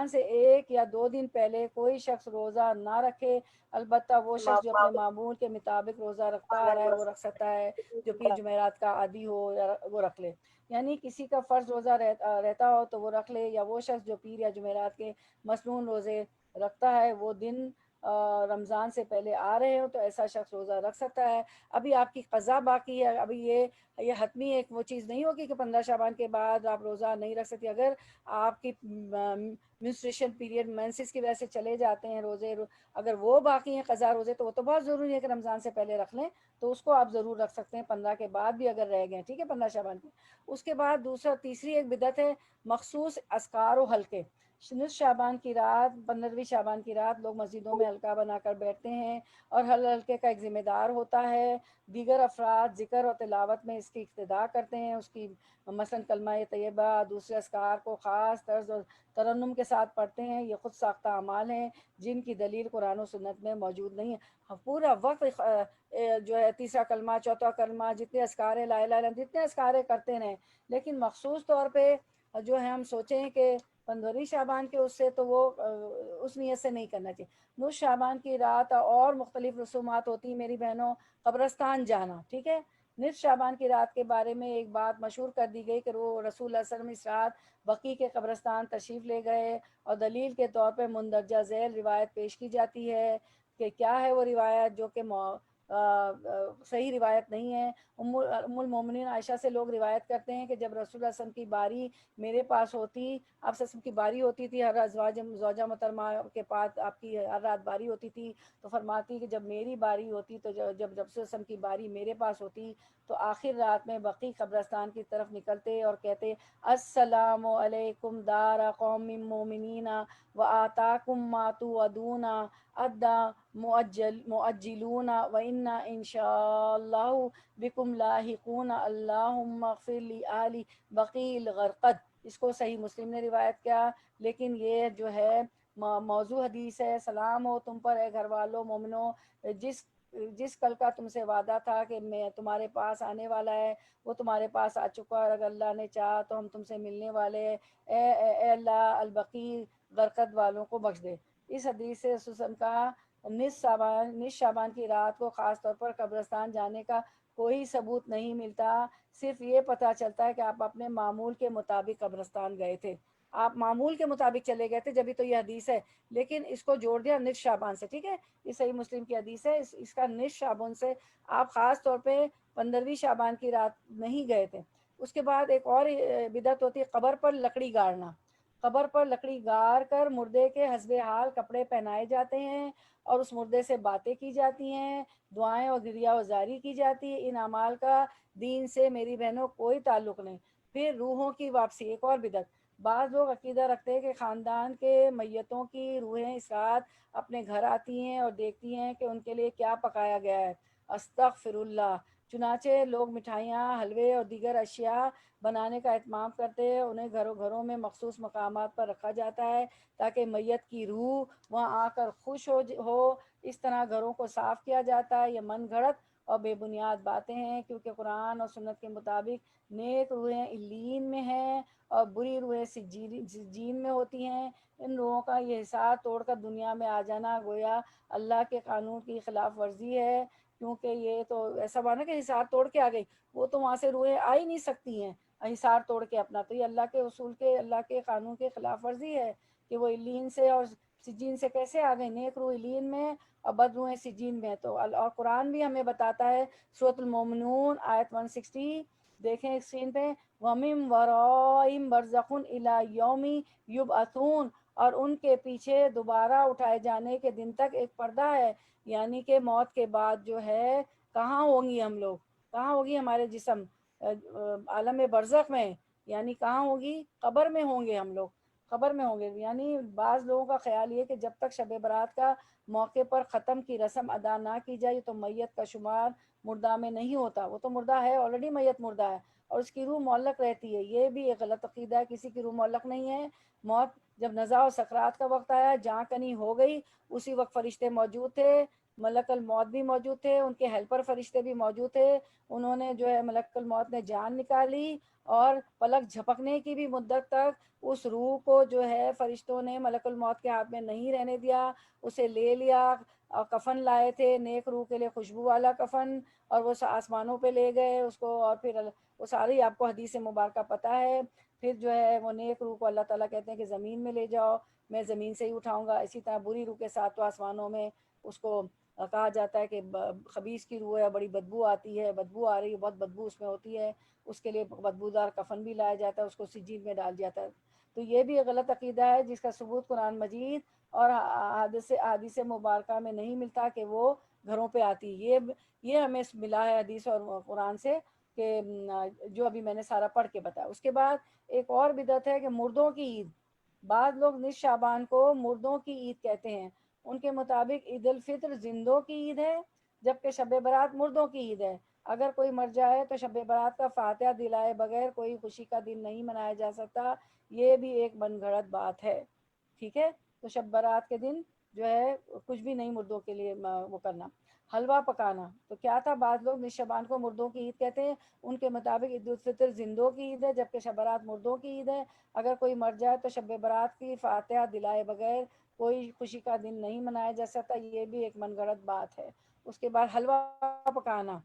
سے 1 یا 2 دن پہلے کوئی شخص روزہ نہ رکھے. البتہ وہ شخص جو اپنے معمول کے مطابق روزہ رکھتا آ رہا ہے وہ رکھ سکتا ہے. جو پیر جمعرات کا عادی ہو یا وہ رکھ لے، یعنی کسی کا فرض روزہ رہتا ہو تو وہ رکھ لے، یا وہ شخص جو پیر یا جمعرات کے مسنون روزے رکھتا ہے وہ دن رمضان سے پہلے آ رہے ہو تو ایسا شخص روزہ رکھ سکتا ہے. ابھی آپ کی قضا باقی ہے. ابھی یہ حتمی ایک وہ چیز نہیں ہوگی کہ 15 شعبان کے بعد آپ روزہ نہیں رکھ سکتی. اگر آپ کی منسٹریشن پیریڈ مینسس کی وجہ سے چلے جاتے ہیں روزے، اگر وہ باقی ہیں قضا روزے، تو وہ تو بہت ضروری ہے کہ رمضان سے پہلے رکھ لیں، تو اس کو آپ ضرور رکھ سکتے ہیں 15 کے بعد بھی اگر رہ گئے. ٹھیک ہے، 15 شعبان کے. اس کے بعد تیسری ایک بدعت ہے مخصوص اذکار و حلقے. نصف شعبان کی رات 15ویں شعبان کی رات لوگ مسجدوں میں حلقہ بنا کر بیٹھتے ہیں اور ہر حلقے کا ایک ذمہ دار ہوتا ہے. دیگر افراد ذکر اور تلاوت میں اس کی اقتداء کرتے ہیں، اس کی مثلا کلمہ طیبہ، دوسرے اذکار کو خاص طرز اور ترنم کے ساتھ پڑھتے ہیں. یہ خود ساختہ اعمال ہیں جن کی دلیل قرآن و سنت میں موجود نہیں ہے. پورا وقت جو ہے تیسرا کلمہ، چوتھا کلمہ، جتنے اذکار لا الہ الا اللہ جتنے اذکار کرتے رہیں، لیکن مخصوص طور پہ جو ہے ہم سوچیں کہ 15ویں شعبان کے اس سے تو وہ اس نیت سے نہیں کرنا چاہیے. نصف شعبان کی رات اور مختلف رسومات ہوتی ہیں میری بہنوں. قبرستان جانا، ٹھیک ہے. نصف شعبان کی رات کے بارے میں ایک بات مشہور کر دی گئی کہ وہ رسول اللہ صلی اللہ علیہ وسلم اس رات بقیع کے قبرستان تشریف لے گئے اور دلیل کے طور پہ مندرجہ ذیل روایت پیش کی جاتی ہے کہ کیا ہے وہ روایت جو کہ صحیح روایت نہیں ہے۔ ام المومنین عائشہ سے لوگ روایت کرتے ہیں کہ جب رسول اللہ صلی اللہ علیہ وسلم کی باری میرے پاس ہوتی، آپ صلی اللہ علیہ وسلم کی باری ہوتی تھی، ہر زوجہ محترمہ کے پاس آپ کی ہر رات باری ہوتی تھی، تو فرماتی کہ جب میری باری ہوتی تو جب رسول اللہ صلی اللہ علیہ وسلم کی باری میرے پاس ہوتی تو آخر رات میں بقیع قبرستان کی طرف نکلتے اور کہتے السلام علیکم دار قوم مومنین و آتاکم ما توعدون ادا مؤجلون و انا انشاء اللہ بکم لاحقون اللہم اغفر لی آل بقیع الغرقد۔ اس کو صحیح مسلم نے روایت کیا، لیکن یہ جو ہے موضوع حدیث ہے۔ سلام ہو تم پر اے گھر والوں مومنو، جس کل کا تم سے وعدہ تھا کہ میں تمہارے پاس آنے والا ہے وہ تمہارے پاس آ چکا، اور اگر اللہ نے چاہا تو ہم تم سے ملنے والے ہیں۔ اے اللہ البقیع غرقد والوں کو بخش دے۔ اس حدیث سے رسول اللہ کا نصف شعبان کی رات کو خاص طور پر قبرستان جانے کا کوئی ثبوت نہیں ملتا، صرف یہ پتہ چلتا ہے کہ آپ اپنے معمول کے مطابق قبرستان گئے تھے۔ آپ معمول کے مطابق چلے گئے تھے جبھی تو یہ حدیث ہے، لیکن اس کو جوڑ دیا نصف شعبان سے، ٹھیک ہے، یہ صحیح مسلم کی حدیث ہے۔ اس کا نصف شعبان سے آپ خاص طور پہ 15ویں شعبان کی رات نہیں گئے تھے۔ اس کے بعد ایک اور بدعت ہوتی ہے قبر پر لکڑی گاڑنا۔ قبر پر لکڑی گاڑ کر مردے کے حسب حال کپڑے پہنائے جاتے ہیں اور اس مردے سے باتیں کی جاتی ہیں، دعائیں اور گریہ وزاری کی جاتی ہے۔ ان اعمال کا دین سے میری بہنوں کوئی تعلق نہیں۔ پھر روحوں کی واپسی، ایک اور بدعت۔ بعض لوگ عقیدہ رکھتے ہیں کہ خاندان کے میتوں کی روحیں اس رات اپنے گھر آتی ہیں اور دیکھتی ہیں کہ ان کے لیے کیا پکایا گیا ہے۔ استغفر اللہ۔ چنانچہ لوگ مٹھائیاں، حلوے اور دیگر اشیاء بنانے کا اہتمام کرتے ہیں، انہیں گھروں میں مخصوص مقامات پر رکھا جاتا ہے تاکہ میت کی روح وہاں آ کر خوش ہو۔ اس طرح گھروں کو صاف کیا جاتا ہے۔ یہ من گھڑت اور بے بنیاد باتیں ہیں، کیونکہ قرآن اور سنت کے مطابق نیک روحیں علیین میں ہیں اور بری روحیں سجین میں ہوتی ہیں۔ ان روحوں کا یہ حصار توڑ کر دنیا میں آ جانا گویا اللہ کے قانون کی خلاف ورزی ہے، کیونکہ یہ تو ایسا مانا کہ حصار توڑ کے آ گئی، وہ تو وہاں سے روحیں آ ہی نہیں سکتی ہیں حصار توڑ کے اپنا، تو یہ اللہ کے اصول کے، اللہ کے قانون کے خلاف ورزی ہے کہ وہ علیین سے اور سجین سے کیسے آ گئی۔ نیک روح علیین میں اور بد روحیں سجین میں، تو اور قرآن بھی ہمیں بتاتا ہے، سورۃ المومنون آیت 160 دیکھیں اسکرین پہ، وَمِن وَرَائِهِمْ بَرْزَخٌ إِلَىٰ يَوْمِ يُبْعَثُونَ، اور ان کے پیچھے دوبارہ اٹھائے جانے کے دن تک ایک پردہ ہے، یعنی کہ موت کے بعد جو ہے کہاں ہوں گی ہم لوگ، کہاں ہوگی ہمارے جسم، عالم برزخ میں، یعنی کہاں ہوگی، قبر میں ہوں گے ہم لوگ، قبر میں ہوں گے۔ یعنی بعض لوگوں کا خیال یہ کہ جب تک شب برات کا موقع پر ختم کی رسم ادا نہ کی جائے تو میت کا شمار مردہ میں نہیں ہوتا، وہ تو مردہ ہے، آلریڈی میت مردہ ہے اور اس کی روح معلق رہتی ہے۔ یہ بھی ایک غلط عقیدہ ہے، کسی کی روح معلق نہیں ہے۔ موت جب نزاع و سکرات کا وقت آیا، جہاں کنی ہو گئی، اسی وقت فرشتے موجود تھے، ملک الموت بھی موجود تھے، ان کے ہیلپر فرشتے بھی موجود تھے، انہوں نے جو ہے ملک الموت نے جان نکالی اور پلک جھپکنے کی بھی مدت تک اس روح کو جو ہے فرشتوں نے ملک الموت کے ہاتھ میں نہیں رہنے دیا، اسے لے لیا، اور کفن لائے تھے نیک روح کے لیے، خوشبو والا کفن، اور وہ آسمانوں پہ لے گئے اس کو، اور پھر وہ ساری آپ کو حدیث مبارکہ پتہ ہے۔ پھر جو ہے وہ نیک روح کو اللہ تعالیٰ کہتے ہیں کہ زمین میں لے جاؤ، میں زمین سے ہی اٹھاؤں گا۔ اسی طرح بری روح کے ساتھ تو آسمانوں میں اس کو کہا جاتا ہے کہ خبیث کی روح ہے، بڑی بدبو آتی ہے، بدبو آ رہی ہے، بہت بدبو اس میں ہوتی ہے، اس کے لیے بدبودار کفن بھی لایا جاتا ہے، اس کو سجین میں ڈال جاتا ہے۔ تو یہ بھی ایک غلط عقیدہ ہے جس کا ثبوت قرآن مجید اور حدیث مبارکہ میں نہیں ملتا کہ وہ گھروں پہ آتی۔ یہ ہمیں ملا ہے حدیث اور قرآن سے کہ جو ابھی میں نے سارا پڑھ کے بتایا۔ اس کے بعد ایک اور بدعت ہے کہ مردوں کی عید۔ بعض لوگ نصف شعبان کو مردوں کی عید کہتے ہیں، ان کے مطابق عید الفطر زندوں کی عید ہے جبکہ شب برات مردوں کی عید ہے۔ اگر کوئی مر جائے تو شب برات کا فاتحہ دلائے بغیر کوئی خوشی کا دن نہیں منایا جا سکتا، یہ بھی ایک من گھڑت بات ہے، ٹھیک ہے۔ تو شب برات کے دن جو ہے کچھ بھی نہیں مردوں کے لیے وہ کرنا۔ حلوہ پکانا، تو کیا تھا، بعض لوگ نصف شعبان کو مردوں کی عید کہتے ہیں، ان کے مطابق عید الفطر زندوں کی عید ہے جبکہ شب برات مردوں کی عید ہے۔ اگر کوئی مر جائے تو شب برات کی فاتحہ دلائے بغیر کوئی خوشی کا دن نہیں منایا جا سکتا، یہ بھی ایک من گھڑت بات ہے۔ اس کے بعد حلوہ پکانا،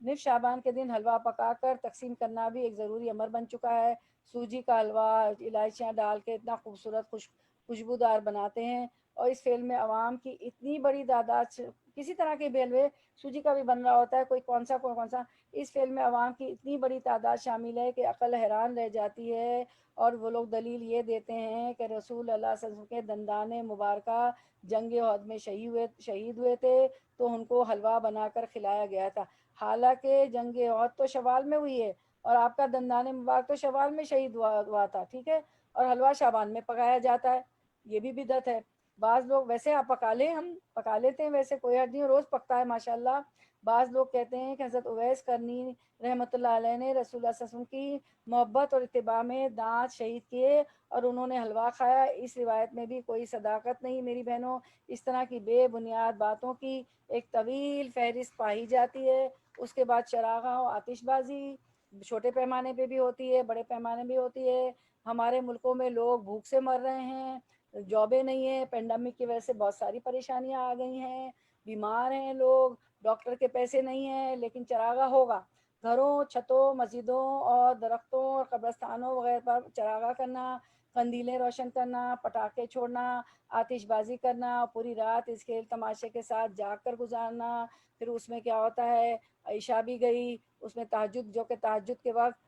نصف شعبان کے دن حلوہ پکا کر تقسیم کرنا بھی ایک ضروری امر بن چکا ہے۔ سوجی کا حلوہ الائچیاں ڈال کے اتنا خوبصورت خوشبودار بناتے ہیں، اور اس فعل میں عوام کی اتنی بڑی تعداد کسی طرح کے بھی حلوے سوجی کا بھی بن رہا ہوتا ہے، کوئی کون سا۔ اس فعل میں عوام کی اتنی بڑی تعداد شامل ہے کہ عقل حیران رہ جاتی ہے، اور وہ لوگ دلیل یہ دیتے ہیں کہ رسول اللہ صلی اللہ علیہ وسلم کے دندان مبارکہ جنگ احد میں شہید ہوئے تھے تو ان کو حلوہ بنا کر کھلایا گیا تھا، حالانکہ جنگ احد تو شوال میں ہوئی ہے اور آپ کا دندان مبارک تو شوال میں شہید ہوا تھا، ٹھیک ہے، اور حلوہ شعبان میں پکایا جاتا ہے، یہ بھی بدعت ہے۔ بعض لوگ ویسے آپ پکا لیں، ہم پکا لیتے ہیں، ویسے کوئی حرج نہیں، روز پکتا ہے ماشاءاللہ۔ بعض لوگ کہتے ہیں کہ حضرت اویس کرنی رحمۃ اللہ علیہ نے رسول اللہ صلی اللہ علیہ وسلم کی محبت اور اتباع میں دانت شہید کیے اور انہوں نے حلوہ کھایا، اس روایت میں بھی کوئی صداقت نہیں میری بہنوں۔ اس طرح کی بے بنیاد باتوں کی ایک طویل فہرست پائی جاتی ہے۔ اس کے بعد چراغاں و آتش بازی چھوٹے پیمانے پہ بھی ہوتی ہے، بڑے پیمانے بھی ہوتی ہے۔ ہمارے ملکوں میں لوگ بھوک سے مر رہے ہیں، جابیں نہیں ہیں، پینڈیمک کی وجہ سے بہت ساری پریشانیاں آ گئی ہیں، بیمار ہیں لوگ، ڈاکٹر کے پیسے نہیں ہیں، لیکن چراغاں ہوگا۔ گھروں، چھتوں، مسجدوں اور درختوں اور قبرستانوں وغیرہ پر چراغاں کرنا، قندیلیں روشن کرنا، پٹاخے چھوڑنا، آتش بازی کرنا، پوری رات اس کھیل تماشے کے ساتھ جاگ کر گزارنا۔ پھر اس میں کیا ہوتا ہے، عشاء بھی گئی، اس میں تہجد، جو کہ تہجد کے وقت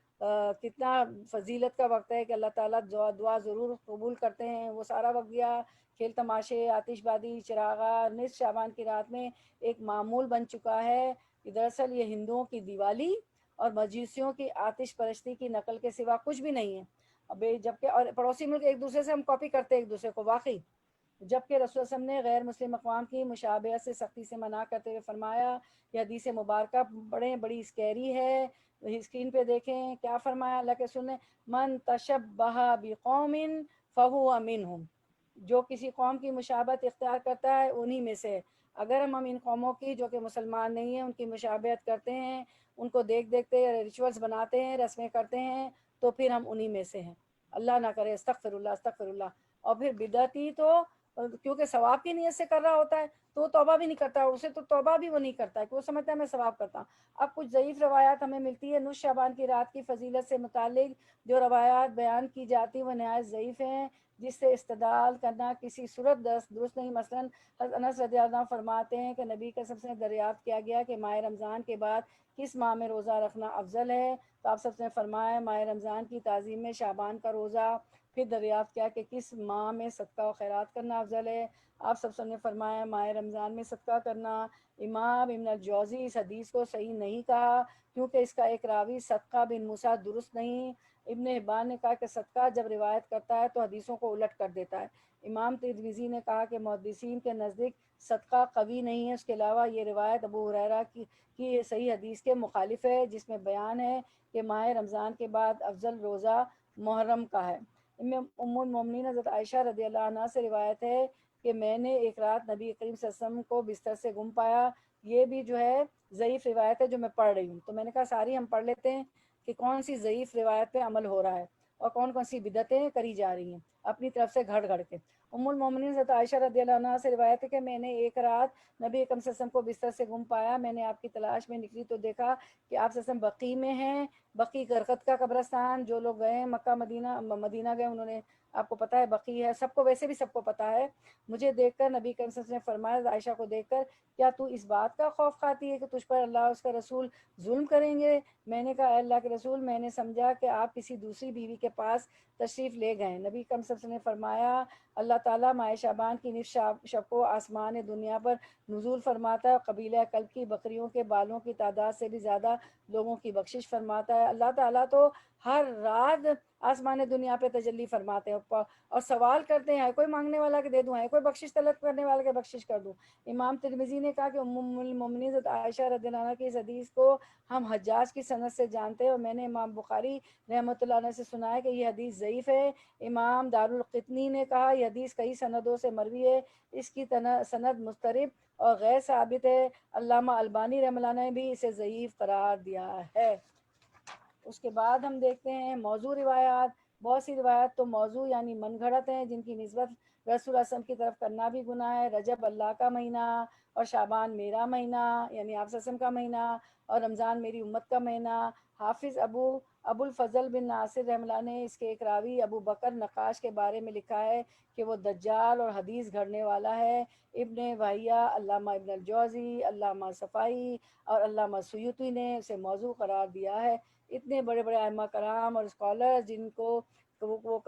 کتنا فضیلت کا وقت ہے کہ اللہ تعالیٰ دعا ضرور قبول کرتے ہیں، وہ سارا وقت گیا۔ کھیل تماشے، آتش بازی، چراغاں نصف شعبان کی رات میں ایک معمول بن چکا ہے۔ دراصل یہ ہندوؤں کی دیوالی اور مجوسیوں کی آتش پرستی کی نقل کے سوا کچھ بھی نہیں ہے۔ جبکہ اور پڑوسی ملک ایک دوسرے سے ہم کاپی کرتے ہیں ایک دوسرے کو، واقعی، جبکہ رسول اللہ صلی اللہ علیہ وسلم نے غیر مسلم اقوام کی مشابہت سے سختی سے منع کرتے ہوئے فرمایا، یہ حدیث مبارکہ بڑی اسکیری ہے۔ اسکرین پہ دیکھیں کیا فرمایا اللہ کے رسول نے، من تشبہ بقوم فہو منہم، جو کسی قوم کی مشابہت اختیار کرتا ہے انہی میں سے۔ اگر ہم ان قوموں کی جو کہ مسلمان نہیں ہیں ان کی مشابہت کرتے ہیں، ان کو دیکھتے ریچولز بناتے ہیں، رسمیں کرتے ہیں، تو پھر ہم انہی میں سے ہیں۔ اللہ نہ کرے، استغفر اللہ استغفر اللہ۔ اور پھر بدعتی تو کیونکہ ثواب کی نیت سے کر رہا ہوتا ہے تو وہ توبہ بھی نہیں کرتا، اور اسے تو توبہ بھی وہ نہیں کرتا ہے کہ وہ سمجھتا ہے میں ثواب کرتا ہوں۔ اب کچھ ضعیف روایات ہمیں ملتی ہے نصف شعبان کی رات کی فضیلت سے متعلق، جو روایات بیان کی جاتی وہ نہایت ضعیف ہیں، جس سے استدلال کرنا کسی صورت درست نہیں۔ مثلا حضرت انس رضی اللہ عنہ فرماتے ہیں کہ نبی کا سب سے دریافت کیا گیا کہ ماہ رمضان کے بعد کس ماہ میں روزہ رکھنا افضل ہے، تو آپ سب نے فرمایا ماہ رمضان کی تعظیم میں شعبان کا روزہ۔ پھر دریافت کیا کہ کس ماہ میں صدقہ و خیرات کرنا افضل ہے، آپ سب نے فرمایا ماہ رمضان میں صدقہ کرنا۔ امام ابن الجوزی اس حدیث کو صحیح نہیں کہا کیونکہ اس کا ایک راوی صدقہ بن موسیٰ درست نہیں۔ ابن حبان نے کہا کہ صدقہ جب روایت کرتا ہے تو حدیثوں کو الٹ کر دیتا ہے۔ امام ترمذی نے کہا کہ محدثین کے نزدیک صدقہ قوی نہیں ہے، اس کے علاوہ یہ روایت ابو ہریرہ کی صحیح حدیث کے مخالف ہے جس میں بیان ہے کہ ماہ رمضان کے بعد افضل روزہ محرم کا ہے۔ ام المومنین حضرت عائشہ رضی اللہ عنہا سے روایت ہے کہ میں نے ایک رات نبی کریم صلی اللہ علیہ وسلم کو بستر سے گم پایا۔ یہ بھی جو ہے ضعیف روایت ہے جو میں پڑھ رہی ہوں، تو میں نے کہا ساری ہم پڑھ لیتے ہیں کہ کون سی ضعیف روایت پہ عمل ہو رہا ہے اور کون سی بدعتیں کری جا رہی ہیں اپنی طرف سے گھڑ گھڑ کے۔ ام المومنین حضرت عائشہ رضی اللہ عنہا سے روایت ہے کہ میں نے ایک رات نبی اکرم صلی اللہ علیہ وسلم کو بستر سے گم پایا، میں نے آپ کی تلاش میں نکلی تو دیکھا کہ آپ صلی اللہ علیہ وسلم بقیع میں ہیں، بقیع غرقد کا قبرستان۔ جو لوگ گئے ہیں مکہ مدینہ گئے انہوں نے، آپ کو پتہ ہے بقیع ہے، سب کو ویسے بھی سب کو پتہ ہے۔ مجھے دیکھ کر نبی کریم صلی اللہ علیہ وسلم نے فرمایا عائشہ کو دیکھ کر، کیا تو اس بات کا خوف کھاتی ہے کہ تجھ پر اللہ اور اس کا رسول ظلم کریں گے؟ میں نے کہا اے اللہ کے رسول، میں نے سمجھا کہ آپ کسی دوسری بیوی کے پاس تشریف لے گئے۔ نبی کریم صلی اللہ علیہ وسلم نے فرمایا اللہ تعالیٰ ماہ شعبان کی نصف شب کو آسمان دنیا پر نزول فرماتا ہے اور قبیلہ کلب کی بکریوں کے بالوں کی تعداد سے بھی زیادہ لوگوں کی بخشش فرماتا ہے۔ اللہ تعالیٰ تو ہر رات آسمان دنیا پہ تجلی فرماتے ہیں اور سوال کرتے ہیں، ہے کوئی مانگنے والا کہ دے دوں، ہے کوئی بخشش طلب کرنے والا کہ بخشش کر دوں۔ امام ترمذی نے کہا کہ ام المومنین حضرت عائشہ رضی اللہ عنہا کی اس حدیث کو ہم حجاج کی سند سے جانتے ہیں، اور میں نے امام بخاری رحمۃ اللہ علیہ سے سنا ہے کہ یہ حدیث ضعیف ہے۔ امام دارالقطنی نے کہا یہ حدیث کئی سندوں سے مروی ہے، اس کی سند مضطرب اور غیر ثابت ہے۔ علامہ البانی رحمۃ اللہ نے بھی اسے ضعیف قرار دیا ہے۔ اس کے بعد ہم دیکھتے ہیں موضوع روایات۔ بہت سی روایات تو موضوع یعنی من گھڑت ہیں جن کی نسبت رسول اللہ صلی اللہ علیہ وسلم کی طرف کرنا بھی گناہ ہے۔ رجب اللہ کا مہینہ اور شعبان میرا مہینہ یعنی آپ صلی اللہ علیہ وسلم کا مہینہ، اور رمضان میری امت کا مہینہ۔ حافظ ابو الفضل بن ناصر رحمہ اللہ نے اس کے ایک راوی ابو بکر نقاش کے بارے میں لکھا ہے کہ وہ دجال اور حدیث گھڑنے والا ہے۔ ابن وحیہ، علامہ ابن الجوزی، علامہ صفائی اور علامہ سیوطی نے اسے موضوع قرار دیا ہے۔ اتنے بڑے بڑے ائمہ کرام اور اسکالر جن کو وہ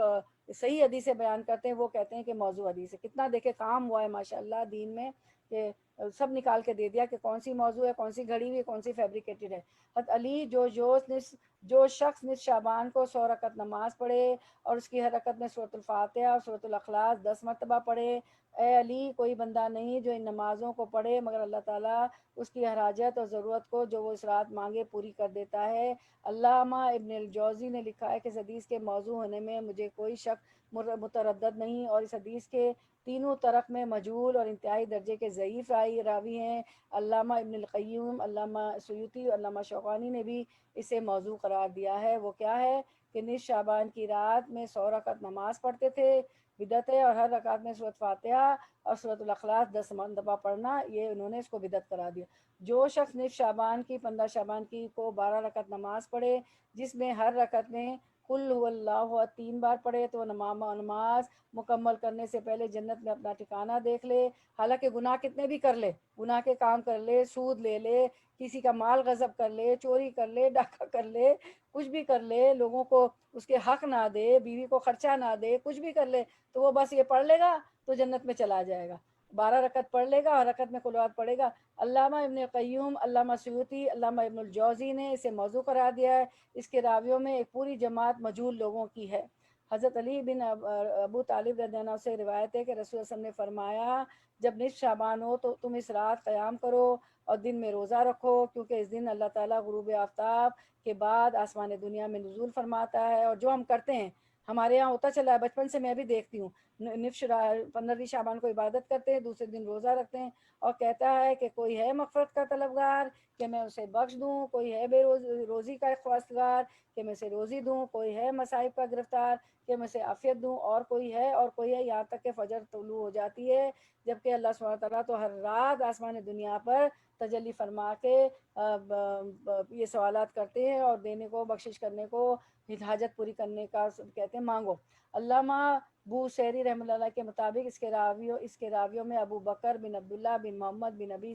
صحیح حدیثیں بیان کرتے ہیں وہ کہتے ہیں کہ موضوع حدیث ہے۔ کتنا دیکھے کام ہوا ہے ماشاءاللہ دین میں کہ سب نکال کے دے دیا کہ کون سی موضوع ہے، کون سی گھڑی ہوئی ہے، کون سی فیبریکیٹڈ ہے۔ حضرت علی جو شخص نصف شعبان کو 100 رکعت نماز پڑھے اور اس کی ہر رکعت میں سورۃ الفاتحہ اور سورۃ الاخلاص 10 مرتبہ پڑھے، اے علی کوئی بندہ نہیں جو ان نمازوں کو پڑھے مگر اللہ تعالیٰ اس کی ہر حاجت اور ضرورت کو جو وہ اس رات مانگے پوری کر دیتا ہے۔ علامہ ابن الجوزی نے لکھا ہے کہ اس حدیث کے موضوع ہونے میں مجھے کوئی شک متردد نہیں، اور اس حدیث کے تینوں طرف میں مجہول اور انتہائی درجے کے ضعیف راوی ہیں۔ علامہ ابن القیم، علامہ سیوطی اور علامہ شوکانی نے بھی اسے موضوع قرار دیا ہے۔ وہ کیا ہے کہ نصف شعبان کی رات میں 100 رکعت نماز پڑھتے تھے، بدعت ہے، اور ہر رکعت میں سورۃ فاتحہ اور سورۃ الاخلاص 10 مرتبہ پڑھنا، یہ انہوں نے اس کو بدعت قرار دیا۔ جو شخص نصف شعبان کی 15 شعبان کی کو 12 رکعت نماز پڑھے جس میں ہر رکعت میں قل هو اللہ 3 بار پڑھے تو نماز مکمل کرنے سے پہلے جنت میں اپنا ٹھکانہ دیکھ لے، حالانکہ گناہ کتنے بھی کر لے، گناہ کے کام کر لے، سود لے لے، کسی کا مال غصب کر لے، چوری کر لے، ڈاکہ کر لے، کچھ بھی کر لے، لوگوں کو اس کے حق نہ دے، بیوی کو خرچہ نہ دے، کچھ بھی کر لے تو وہ بس یہ پڑھ لے گا تو جنت میں چلا جائے گا۔ 12 رکعت پڑھ لے گا اور رکعت میں قلوات پڑھے گا۔ علامہ ابن قیوم، علامہ سیوطی، علامہ ابن الجوزی نے اسے موضوع قرار دیا ہے۔ اس کے راویوں میں ایک پوری جماعت مجہول لوگوں کی ہے۔ حضرت علی بن ابو طالب رضی اللہ عنہ سے روایت ہے کہ رسول اللہ صلی اللہ علیہ وسلم نے فرمایا جب نصف شعبان ہو تو تم اس رات قیام کرو اور دن میں روزہ رکھو، کیونکہ اس دن اللہ تعالیٰ غروب آفتاب کے بعد آسمان دنیا میں نزول فرماتا ہے، اور جو ہم کرتے ہیں ہمارے یہاں ہوتا چلا ہے، بچپن سے میں بھی دیکھتی ہوں، 15 شعبان کو عبادت کرتے ہیں، دوسرے دن روزہ رکھتے ہیں، اور کہتا ہے کہ کوئی ہے مغفرت کا طلبگار کہ میں اسے بخش دوں، کوئی ہے بے روزی کا خواستگار کہ میں اسے روزی دوں، کوئی ہے مصائب کا گرفتار کہ میں اسے عافیت دوں، اور کوئی ہے یہاں تک کہ فجر طلوع ہو جاتی ہے، جبکہ اللہ سبحانہ تعالیٰ تو ہر رات آسمان دنیا پر تجلی فرما کے یہ سوالات کرتے ہیں اور دینے کو، بخشش کرنے کو، حاجت پوری کرنے کا کہتے ہیں مانگو۔ علامہ بوصیری رحمۃ اللہ کے مطابق اس کے راویوں میں ابو بکر بن عبداللہ بن محمد بن ابی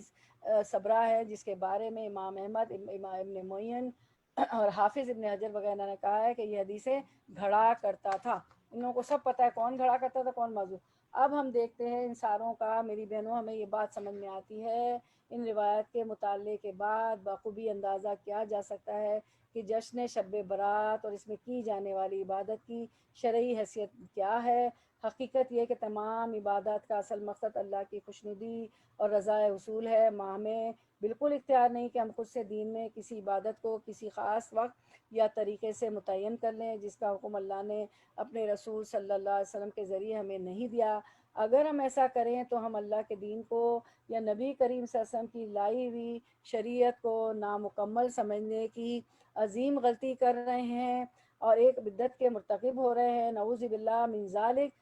صبرہ ہے، جس کے بارے میں امام احمد، امام ابن معین اور حافظ ابن حجر وغیرہ نے کہا ہے کہ یہ حدیثیں گھڑا کرتا تھا۔ ان لوگوں کو سب پتہ ہے کون گھڑا کرتا تھا، کون موضوع۔ اب ہم دیکھتے ہیں ان ساروں کا، میری بہنوں، ہمیں یہ بات سمجھ میں آتی ہے، ان روایت کے مطالعے کے بعد بخوبی اندازہ کیا جا سکتا ہے کہ جشن شب برات اور اس میں کی جانے والی عبادت کی شرعی حیثیت کیا ہے۔ حقیقت یہ کہ تمام عبادات کا اصل مقصد اللہ کی خوشنودی اور رضا حصول ہے۔ ہمیں بالکل اختیار نہیں کہ ہم خود سے دین میں کسی عبادت کو کسی خاص وقت یا طریقے سے متعین کر لیں جس کا حکم اللہ نے اپنے رسول صلی اللہ علیہ وسلم کے ذریعے ہمیں نہیں دیا۔ اگر ہم ایسا کریں تو ہم اللہ کے دین کو یا نبی کریم صلی اللہ علیہ وسلم کی لائی ہوئی شریعت کو نامکمل سمجھنے کی عظیم غلطی کر رہے ہیں اور ایک بدعت کے مرتکب ہو رہے ہیں، نعوذ باللہ من ذالک۔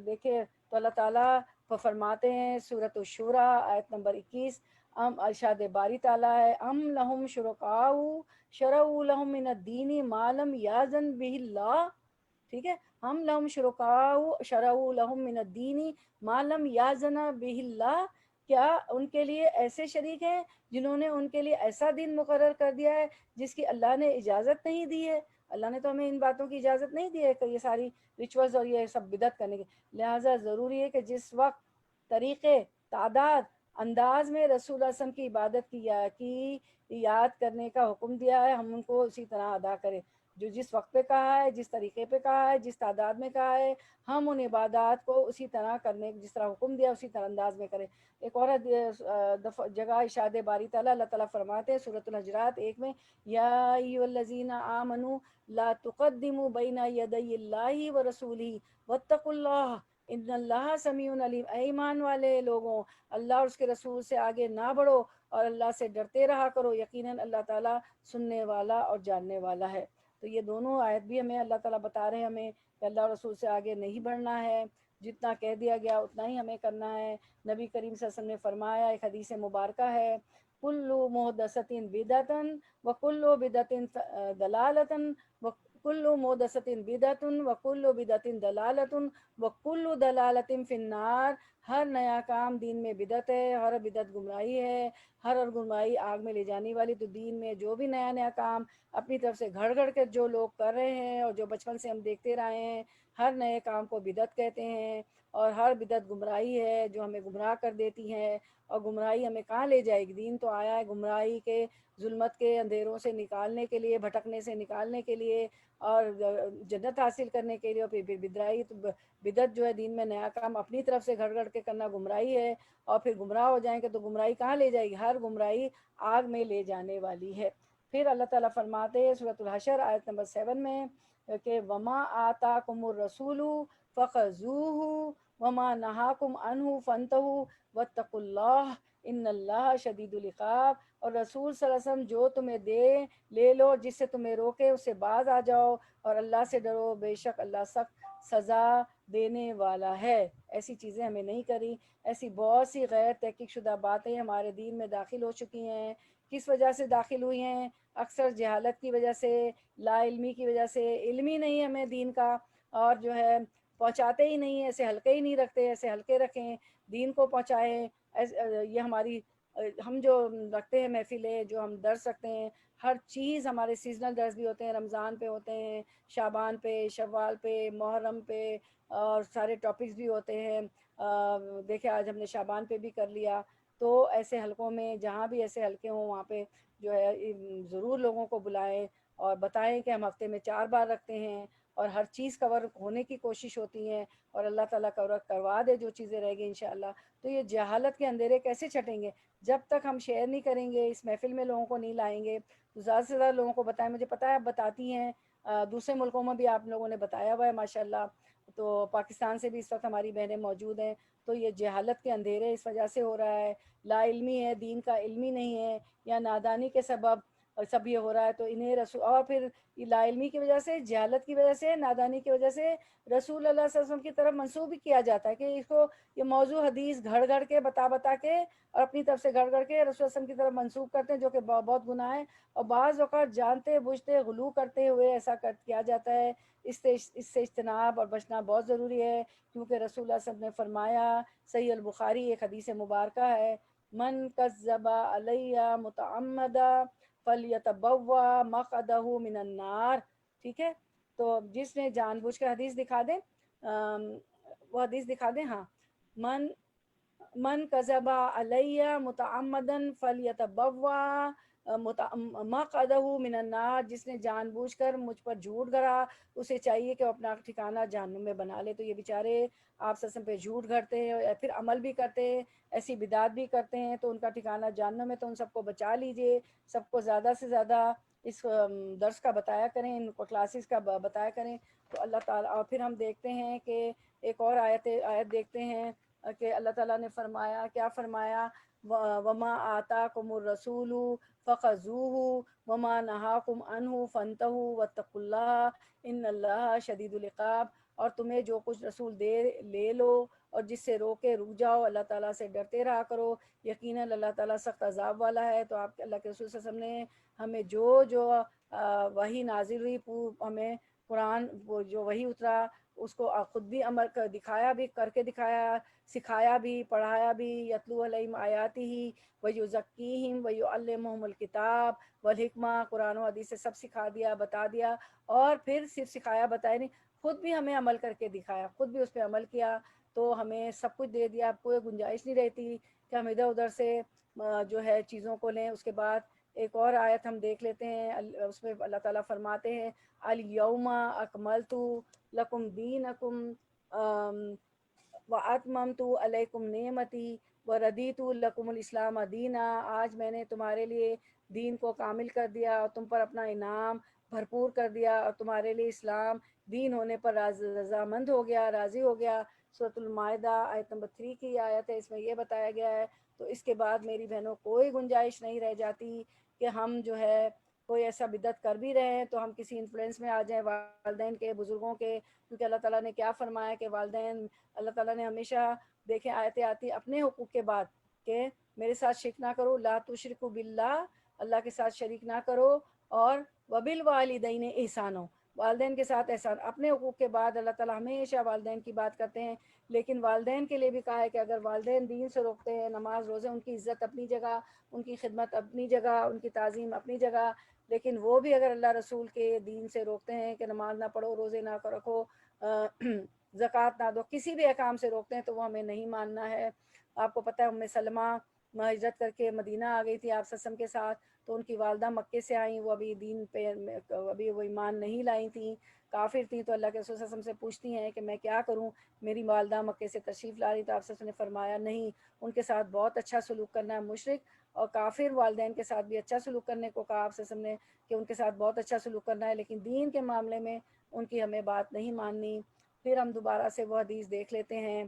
دیکھیں تو اللہ تعالیٰ فرماتے ہیں سورۃ الشورى آیت نمبر 21، ارشاد باری تعالیٰ ہے ام لہم شرکاء شرعوا لہم من الدین ما لم یأذن بہ اللہ، ٹھیک ہے، ہم لہم شرکاء شرعوا لہم من الدین ما لم یأذن بہ اللہ، کیا ان کے لیے ایسے شریک ہیں جنہوں نے ان کے لیے ایسا دین مقرر کر دیا ہے جس کی اللہ نے اجازت نہیں دی ہے؟ اللہ نے تو ہمیں ان باتوں کی اجازت نہیں دی ہے کہ یہ ساری ریچولز اور یہ سب بدعت کرنے کی، لہٰذا ضروری ہے کہ جس وقت، طریقے، تعداد، انداز میں رسول اللہ صلی اللہ علیہ وسلم کی عبادت کی یاد کرنے کا حکم دیا ہے ہم ان کو اسی طرح ادا کریں، جو جس وقت پہ کہا ہے، جس طریقے پہ کہا ہے، جس تعداد میں کہا ہے، ہم ان عبادات کو اسی طرح کرنے، جس طرح حکم دیا اسی طرح انداز میں کریں۔ ایک اور جگہ ارشاد باری تعالیٰ، اللہ تعالیٰ فرماتے ہیں سورۃ الحجرات 1 میں، یا ایھا الذین آمنوا لا تقدموا بین یدی اللہ ورسولہ واتقوا اللہ ان اللہ سمیع علیم، اے ایمان والے لوگوں، اللہ اور اس کے رسول سے آگے نہ بڑھو اور اللہ سے ڈرتے رہا کرو، یقیناً اللہ تعالیٰ سننے والا اور جاننے والا ہے۔ تو یہ دونوں آیت بھی ہمیں اللہ تعالیٰ بتا رہے ہیں ہمیں کہ اللہ اور رسول سے آگے نہیں بڑھنا ہے۔ جتنا کہہ دیا گیا اتنا ہی ہمیں کرنا ہے۔ نبی کریم صلی اللہ علیہ وسلم نے فرمایا، ایک حدیث مبارکہ ہے، کلُّ محدثۃ بدعۃ وکلُّ بدعۃ ضلالۃ وکلُّ محدثۃ بدعۃ وکلُّ بدعۃ ضلالۃ وکلُّ ضلالۃ فی النار۔ ہر نیا کام دین میں بدعت ہے، ہر بدعت گمراہی ہے، ہر گمراہی آگ میں لے جانے والی۔ تو دین میں جو بھی نیا نیا کام اپنی طرف سے گھڑ گھڑ کے جو لوگ کر رہے ہیں اور جو بچپن سے ہم دیکھتے رہے ہیں، ہر نئے کام کو بدعت کہتے ہیں، اور ہر بدعت گمراہی ہے جو ہمیں گمراہ کر دیتی ہے۔ اور گمراہی ہمیں کہاں لے جائے گی؟ دین تو آیا ہے گمراہی کے، ظلمت کے اندھیروں سے نکالنے کے لیے، بھٹکنے سے نکالنے کے لیے، اور جنت حاصل کرنے کے لیے۔ اور پھر بدرائی بدعت جو ہے دین میں نیا کام اپنی طرف سے گھڑ گھڑ کے کرنا گمراہی ہے، اور پھر گمراہ ہو جائیں گے تو گمراہی کہاں لے جائے گی؟ ہر گمراہی آگ میں لے جانے والی ہے۔ پھر اللہ تعالیٰ فرماتے ہیں سورۃ الحشر آیت نمبر 7 میں کہ وما آتاکم الرسول فخذوہ وما نہاکم عنہ فانتہوا واتقوا اللہ ان اللہ شدید العقاب۔ اور رسول صلی اللہ علیہ وسلم جو تمہیں دے لے لو، جس سے تمہیں روکے اس سے باز آ جاؤ، اور اللہ سے ڈرو، بے شک اللہ سخت سزا دینے والا ہے۔ ایسی چیزیں ہمیں نہیں کری۔ ایسی بہت سی غیر تحقیق شدہ باتیں ہمارے دین میں داخل ہو چکی ہیں۔ کس وجہ سے داخل ہوئی ہیں؟ اکثر جہالت کی وجہ سے، لا علمی کی وجہ سے۔ علم ہی نہیں ہمیں دین کا، اور جو ہے پہنچاتے ہی نہیں، ایسے ہلکے ہی نہیں رکھتے، ایسے ہلکے رکھیں، دین کو پہنچائیں۔ یہ ہماری ہم جو رکھتے ہیں محفلیں، جو ہم درس رکھتے ہیں، ہر چیز ہمارے سیزنل درس بھی ہوتے ہیں، رمضان پہ ہوتے ہیں، شعبان پہ، شوال پہ، محرم پہ، اور سارے ٹاپکس بھی ہوتے ہیں۔ دیکھیں آج ہم نے شعبان پہ بھی کر لیا۔ تو ایسے حلقوں میں جہاں بھی ایسے حلقے ہوں وہاں پہ جو ہے ضرور لوگوں کو بلائیں اور بتائیں کہ ہم ہفتے میں 4 بار رکھتے ہیں، اور ہر چیز کور ہونے کی کوشش ہوتی ہے، اور اللہ تعالیٰ کور کروا دے جو چیزیں رہ گئی انشاءاللہ۔ تو یہ جہالت کے اندھیرے کیسے چھٹیں گے؟ جب تک ہم شیئر نہیں کریں گے، اس محفل میں لوگوں کو نہیں لائیں گے، تو زیادہ سے زیادہ لوگوں کو بتائیں۔ مجھے پتہ ہے آپ بتاتی ہیں، دوسرے ملکوں میں بھی آپ لوگوں نے بتایا ہوا ہے ماشاءاللہ۔ تو پاکستان سے بھی اس وقت ہماری بہنیں موجود ہیں۔ تو یہ جہالت کے اندھیرے اس وجہ سے ہو رہا ہے، لا علمی ہے، دین کا علم ہی نہیں ہے، یا نادانی کے سبب سب یہ ہو رہا ہے۔ تو انہیں رسول، اور پھر لا علمی کی وجہ سے، جہالت کی وجہ سے، نادانی کی وجہ سے رسول اللہ صلی اللہ علیہ وسلم کی طرف منسوب بھی کیا جاتا ہے کہ اس کو یہ موضوع حدیث گھڑ گھڑ کے بتا کے اور اپنی طرف سے گھڑ گھڑ کے رسول اللہ علیہ وسلم کی طرف منسوب کرتے ہیں، جو کہ بہت گناہ ہے۔ اور بعض اوقات جانتے بوجھتے غلو کرتے ہوئے ایسا کیا جاتا ہے۔ اس سے اجتناب اور بچنا بہت ضروری ہے، کیونکہ رسول اللہ صلی اللہ علیہ وسلم نے فرمایا، صحیح البخاری ایک حدیث مبارکہ ہے، من کذب علی متعمدا فلیتبوا مقعدہ من النار۔ ٹھیک ہے، تو جس نے جان بوجھ کر، حدیث دکھا دیں، وہ حدیث دکھا دیں، ہاں، من کذب علی متعمدا فلیتبوا مقعدہ من النار۔ جس نے جان بوجھ کر مجھ پر جھوٹ گھڑا، اسے چاہیے کہ وہ اپنا ٹھکانہ جہنم میں بنا لے۔ تو یہ بیچارے آپ صلی اللہ علیہ وسلم پہ جھوٹ گھڑتے ہیں اور پھر عمل بھی کرتے ہیں، ایسی بدعات بھی کرتے ہیں، تو ان کا ٹھکانہ جہنم میں۔ تو ان سب کو بچا لیجئے، سب کو زیادہ سے زیادہ اس درس کا بتایا کریں، ان کو کلاسز کا بتایا کریں، تو اللہ تعالیٰ۔ اور پھر ہم دیکھتے ہیں کہ ایک اور آیت دیکھتے ہیں کہ اللہ تعالیٰ نے فرمایا، کیا فرمایا؟ وما آتاکم الرسول فخذوہ وما نہاکم عنہ فانتہوا واتقوا اللہ ان اللہ شدید العقاب۔ اور تمہیں جو کچھ رسول دے لے لو، اور جس سے روکے رک جاؤ، اللہ تعالیٰ سے ڈرتے رہا کرو، یقیناً اللہ تعالیٰ سخت عذاب والا ہے۔ تو آپ اللہ کے رسول صلی اللہ علیہ وسلم نے ہمیں جو وحی نازل ہوئی، ہمیں قرآن جو وحی اترا، اس کو خود بھی عمل کر دکھایا، بھی کر کے دکھایا، سکھایا بھی، پڑھایا بھی، یتلو علیہم آیاتہ ویزکیہم ویعلمہم الکتاب والحکمہ، قرآن و حدیث سے سب سکھا دیا، بتا دیا۔ اور پھر صرف سکھایا بتایا نہیں، خود بھی ہمیں عمل کر کے دکھایا، خود بھی اس پہ عمل کیا۔ تو ہمیں سب کچھ دے دیا، کوئی گنجائش نہیں رہتی کہ ہم ادھر ادھر سے جو ہے چیزوں کو لیں۔ اس کے بعد ایک اور آیت ہم دیکھ لیتے ہیں، اس میں اللہ تعالیٰ فرماتے ہیں، الیوم اکملت لکم دینکم واتممت علیکم نعمتی وردیت لکم الاسلام دینا۔ آج میں نے تمہارے لیے دین کو کامل کر دیا اور تم پر اپنا انعام بھرپور کر دیا، اور تمہارے لیے اسلام دین ہونے پر رضامند ہو گیا، راضی ہو گیا۔ سورۃ المائدہ آیت نمبر 3 کی آیت ہے، اس میں یہ بتایا گیا ہے۔ تو اس کے بعد میری بہنوں کوئی گنجائش نہیں رہ جاتی کہ ہم جو ہے کوئی ایسا بدعت کر بھی رہے ہیں تو ہم کسی انفلوئنس میں آ جائیں والدین کے، بزرگوں کے، کیونکہ اللہ تعالیٰ نے کیا فرمایا کہ والدین، اللہ تعالیٰ نے ہمیشہ دیکھیں آیتیں آتی اپنے حقوق کے بعد کہ میرے ساتھ شرک نہ کرو، لا تشرکوا باللہ، اللہ کے ساتھ شریک نہ کرو، اور وبالوالدین احسان ہو، والدین کے ساتھ احسان، اپنے حقوق کے بعد اللہ تعالیٰ ہمیشہ والدین کی بات کرتے ہیں۔ لیکن والدین کے لیے بھی کہا ہے کہ اگر والدین دین سے روکتے ہیں، نماز روزے، ان کی عزت اپنی جگہ، ان کی خدمت اپنی جگہ، ان کی تعظیم اپنی جگہ، لیکن وہ بھی اگر اللہ رسول کے دین سے روکتے ہیں کہ نماز نہ پڑھو، روزے نہ رکھو، زکوٰۃ نہ دو، کسی بھی احکام سے روکتے ہیں تو وہ ہمیں نہیں ماننا ہے۔ آپ کو پتہ ہے ام سلمہ ہجرت کر کے مدینہ آ گئی تھی آپ وسلم کے ساتھ، تو ان کی والدہ مکے سے آئیں، وہ ابھی دین پہ ابھی وہ ایمان نہیں لائی تھیں، کافر تھیں، تو اللہ کے رسول صلی اللہ علیہ وسلم سے پوچھتی ہیں کہ میں کیا کروں، میری والدہ مکے سے تشریف لا رہی، تو آپ صلی اللہ علیہ وسلم نے فرمایا نہیں، ان کے ساتھ بہت اچھا سلوک کرنا ہے، مشرک اور کافر والدین کے ساتھ بھی اچھا سلوک کرنے کو کہا آپ صلی اللہ علیہ وسلم نے کہ ان کے ساتھ بہت اچھا سلوک کرنا ہے، لیکن دین کے معاملے میں ان کی ہمیں بات نہیں ماننی۔ پھر ہم دوبارہ سے وہ حدیث دیکھ لیتے ہیں،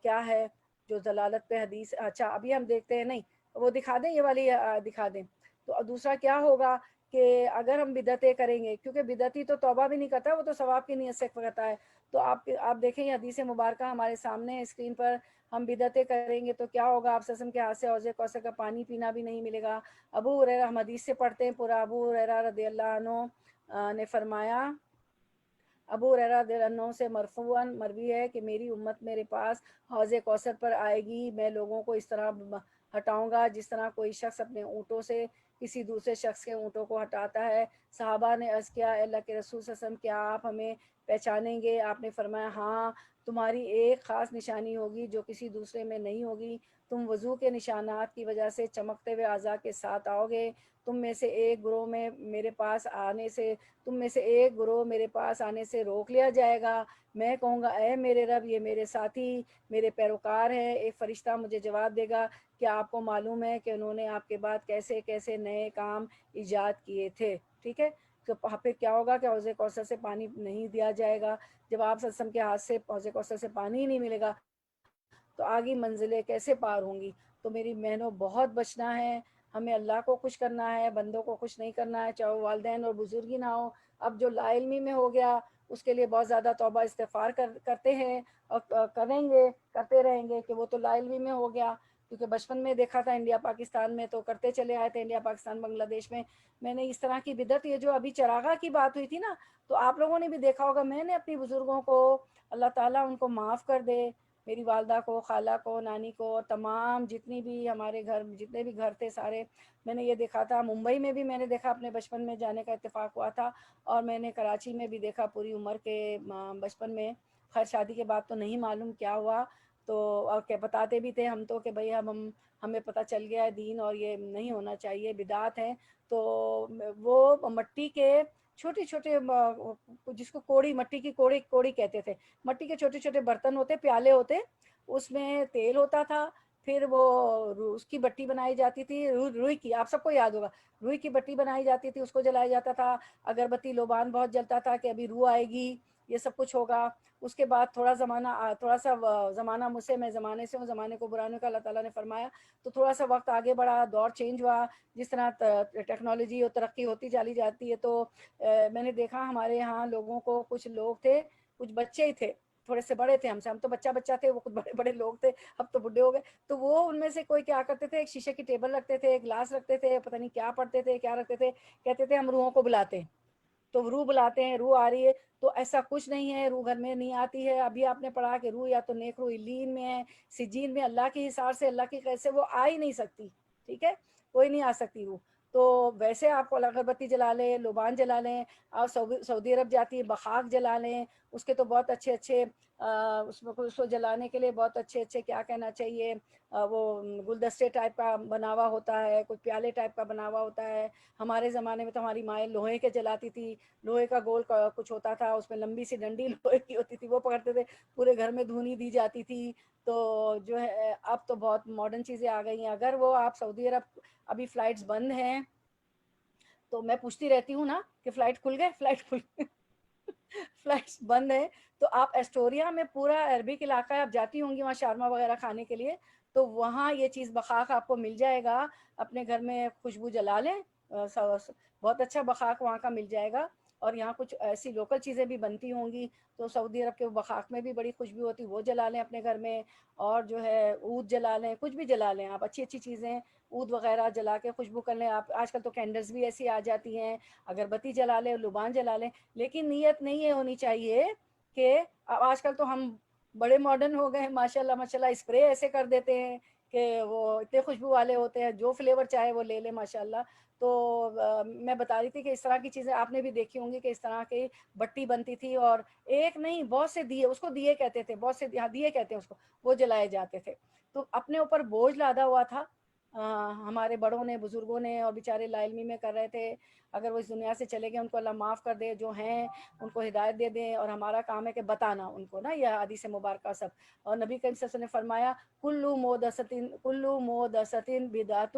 کیا ہے جو ضلالت پہ حدیث، اچھا ابھی ہم دیکھتے ہیں، نہیں وہ دکھا دیں، یہ والی دکھا دیں۔ تو دوسرا کیا ہوگا کہ اگر ہم بدعتیں کریں گے، کیونکہ بدعتی تو توبہ بھی نہیں کرتا، وہ تو ثواب کی نیت سے کرتا ہے، تو آپ دیکھیں یہ حدیث مبارکہ ہمارے سامنے ہے اسکرین پر، ہم بدعتیں کریں گے تو کیا ہوگا، آپ وسلم کے ہاتھ سے حوض کوثر کا پانی پینا بھی نہیں ملے گا۔ ابو ہریرہ، ہم حدیث سے پڑھتے ہیں پورا، ابو ہریرہ رضی اللہ عنہ نے فرمایا، ابو ہریرہ رضی اللہ عنہ سے مرفوعاً مروی ہے کہ میری امت میرے پاس حوض کوثر پر آئے گی، میں لوگوں کو اس طرح ہٹاؤں گا جس طرح کوئی شخص اپنے اونٹوں سے کسی دوسرے شخص کے اونٹوں کو ہٹاتا ہے۔ صحابہ نے عرض کیا اے اللہ کے رسول صلی اللہ علیہ وسلم، کیا آپ ہمیں پہچانیں گے؟ آپ نے فرمایا ہاں، تمہاری ایک خاص نشانی ہوگی جو کسی دوسرے میں نہیں ہوگی، تم وضو کے نشانات کی وجہ سے چمکتے ہوئے اعضاء کے ساتھ آؤ گے، تم میں سے ایک گروہ میرے پاس آنے سے روک لیا جائے گا، میں کہوں گا اے میرے رب، یہ میرے ساتھی میرے پیروکار ہیں، ایک فرشتہ مجھے جواب دے گا کہ آپ کو معلوم ہے کہ انہوں نے آپ کے بعد کیسے کیسے نئے کام ایجاد کیے تھے، ٹھیک ہے۔ تو پھر کیا ہوگا کہ حوض کوثر سے پانی نہیں دیا جائے گا، جب آپ صلی اللہ علیہ وسلم کے ہاتھ سے حوض کوثر سے پانی ہی نہیں ملے گا تو آگے منزلیں کیسے پار ہوں گی؟ تو میری بہنوں بہت بچنا ہے، ہمیں اللہ کو خوش کرنا ہے، بندوں کو خوش نہیں کرنا ہے، چاہے والدین اور بزرگی نہ ہو۔ اب جو لا علمی میں ہو گیا اس کے لیے بہت زیادہ توبہ استغفار کرتے ہیں اور کریں گے، کرتے رہیں گے کہ وہ تو لا علمی میں ہو گیا، کیونکہ بچپن میں دیکھا تھا انڈیا پاکستان میں تو کرتے چلے آئے تھے، انڈیا پاکستان بنگلہ دیش میں نے اس طرح کی بدعت، یہ جو ابھی چراغاں کی بات ہوئی تھی نا، تو آپ لوگوں نے بھی دیکھا ہوگا، میں نے اپنی بزرگوں کو، اللہ تعالیٰ ان کو معاف کر دے، میری والدہ کو، خالہ کو، نانی کو، تمام جتنی بھی ہمارے گھر جتنے بھی گھر تھے سارے، میں نے یہ دیکھا تھا، ممبئی میں بھی میں نے دیکھا، اپنے بچپن میں جانے کا اتفاق ہوا تھا، اور میں نے کراچی میں بھی دیکھا پوری عمر کے بچپن میں، خیر شادی کے بعد تو نہیں معلوم کیا ہوا، تو اور کیا بتاتے بھی تھے ہم تو کہ بھئی ہمیں پتہ چل گیا ہے دین اور یہ نہیں ہونا چاہیے، بدعات ہیں، تو وہ مٹی کے چھوٹے چھوٹے جس کو کوڑی، مٹی کی کوڑی کہتے تھے، مٹی کے چھوٹے چھوٹے برتن ہوتے، پیالے ہوتے، اس میں تیل ہوتا تھا، پھر وہ اس کی بٹی بنائی جاتی تھی، روئی کی، آپ سب کو یاد ہوگا، روئی کی بٹی بنائی جاتی تھی، اس کو جلایا جاتا تھا، اگربتی لوبان بہت جلتا تھا کہ ابھی روح آئے گی، یہ سب کچھ ہوگا۔ اس کے بعد تھوڑا سا زمانہ مجھ سے، میں زمانے سے ہوں، زمانے کو برانے کا اللہ تعالیٰ نے فرمایا، تو تھوڑا سا وقت آگے بڑھا، دور چینج ہوا، جس طرح ٹیکنالوجی اور ترقی ہوتی چلی جاتی ہے، تو میں نے دیکھا ہمارے یہاں لوگوں کو، کچھ لوگ تھے، کچھ بچے ہی تھے، تھوڑے سے بڑے تھے ہم تو بچہ تھے، وہ کچھ بڑے بڑے لوگ تھے، اب تو بڈھے ہو گئے، تو وہ ان میں سے کوئی کیا کرتے تھے، ایک شیشے کی ٹیبل رکھتے تھے، ایک گلاس رکھتے تھے، پتہ نہیں کیا پڑھتے تھے، کیا رکھتے تھے، کہتے تھے ہم روحوں کو بلاتے ہیں، تو روح بلاتے ہیں، روح آ رہی ہے، تو ایسا کچھ نہیں ہے، روح گھر میں نہیں آتی ہے، ابھی آپ نے پڑھا کہ روح یا تو نیک روح علیین میں ہے، سجین میں، اللہ کے حساب سے، اللہ کی قید سے وہ آ ہی نہیں سکتی، ٹھیک ہے، کوئی نہیں آ سکتی روح۔ تو ویسے آپ کو اگربتی جلا لیں، لوبان جلا لیں، اور سعودی عرب جاتی ہے بخاک جلا لیں، اس کے تو بہت اچھے اچھے اس کو جلانے کے لیے بہت اچھے اچھے کیا کہنا چاہیے، وہ گلدستے ٹائپ کا بنا ہوا ہوتا ہے، کچھ پیالے ٹائپ کا بنا ہوا ہوتا ہے، ہمارے زمانے میں تو ہماری مائیں لوہے کے جلاتی تھی، لوہے کا گول کچھ ہوتا تھا، اس میں لمبی سی ڈنڈی لوہے کی ہوتی تھی، وہ پکڑتے تھے، پورے گھر میں دھونی دی جاتی تھی۔ تو جو ہے اب تو بہت ماڈرن چیزیں آ گئی ہیں، اگر وہ آپ سعودی عرب ابھی فلائٹس بند ہیں، تو میں پوچھتی رہتی ہوں نا کہ فلائٹ کھل گئے فلائٹس بند ہیں، تو آپ ایسٹوریا میں پورا عربک علاقہ ہے، آپ جاتی ہوں گی وہاں شارما وغیرہ کھانے کے لیے، تو وہاں یہ چیز بخاک آپ کو مل جائے گا، اپنے گھر میں خوشبو جلا لیں، بہت اچھا بخاک وہاں کا مل جائے گا، اور یہاں کچھ ایسی لوکل چیزیں بھی بنتی ہوں گی، تو سعودی عرب کے بخاک میں بھی بڑی خوشبو ہوتی، وہ جلا لیں اپنے گھر میں، اور جو ہے عود جلا لیں، کچھ بھی جلا لیں آپ، اچھی اچھی چیزیں عود وغیرہ جلا کے خوشبو کر لیں آپ. آج کل تو کینڈلز بھی ایسی آ جاتی ہیں، اگربتی جلا لیں، لبان جلا لیں، لیکن نیت نہیں یہ ہونی چاہیے کہ آج کل تو ہم بڑے ماڈرن ہو گئے ہیں ماشاء اللہ ماشاء اللہ، اسپرے ایسے کر دیتے ہیں کہ وہ اتنے خوشبو والے ہوتے ہیں، جو فلیور چاہے وہ لے لیں ماشاء اللہ. تو میں بتا رہی تھی کہ اس طرح کی چیزیں آپ نے بھی دیکھی ہوں گی کہ اس طرح کی بٹی بنتی تھی، اور ایک نہیں بہت سے دیے، اس کو دیے کہتے تھے، بہت سے دیے کہتے ہیں اس کو، وہ جلائے جاتے تھے. تو اپنے اوپر بوجھ لادا ہوا تھا ہمارے بڑوں نے، بزرگوں نے، اور بیچارے لا علمی میں کر رہے تھے. اگر وہ اس دنیا سے چلے گئے ان کو اللہ معاف کر دے، جو ہیں ان کو ہدایت دے دیں، اور ہمارا کام ہے کہ بتانا ان کو نا یہ حدیث مبارکہ سب. اور نبی کریم صلی اللہ علیہ وسلم نے فرمایا کلو مودثۃ بدعۃ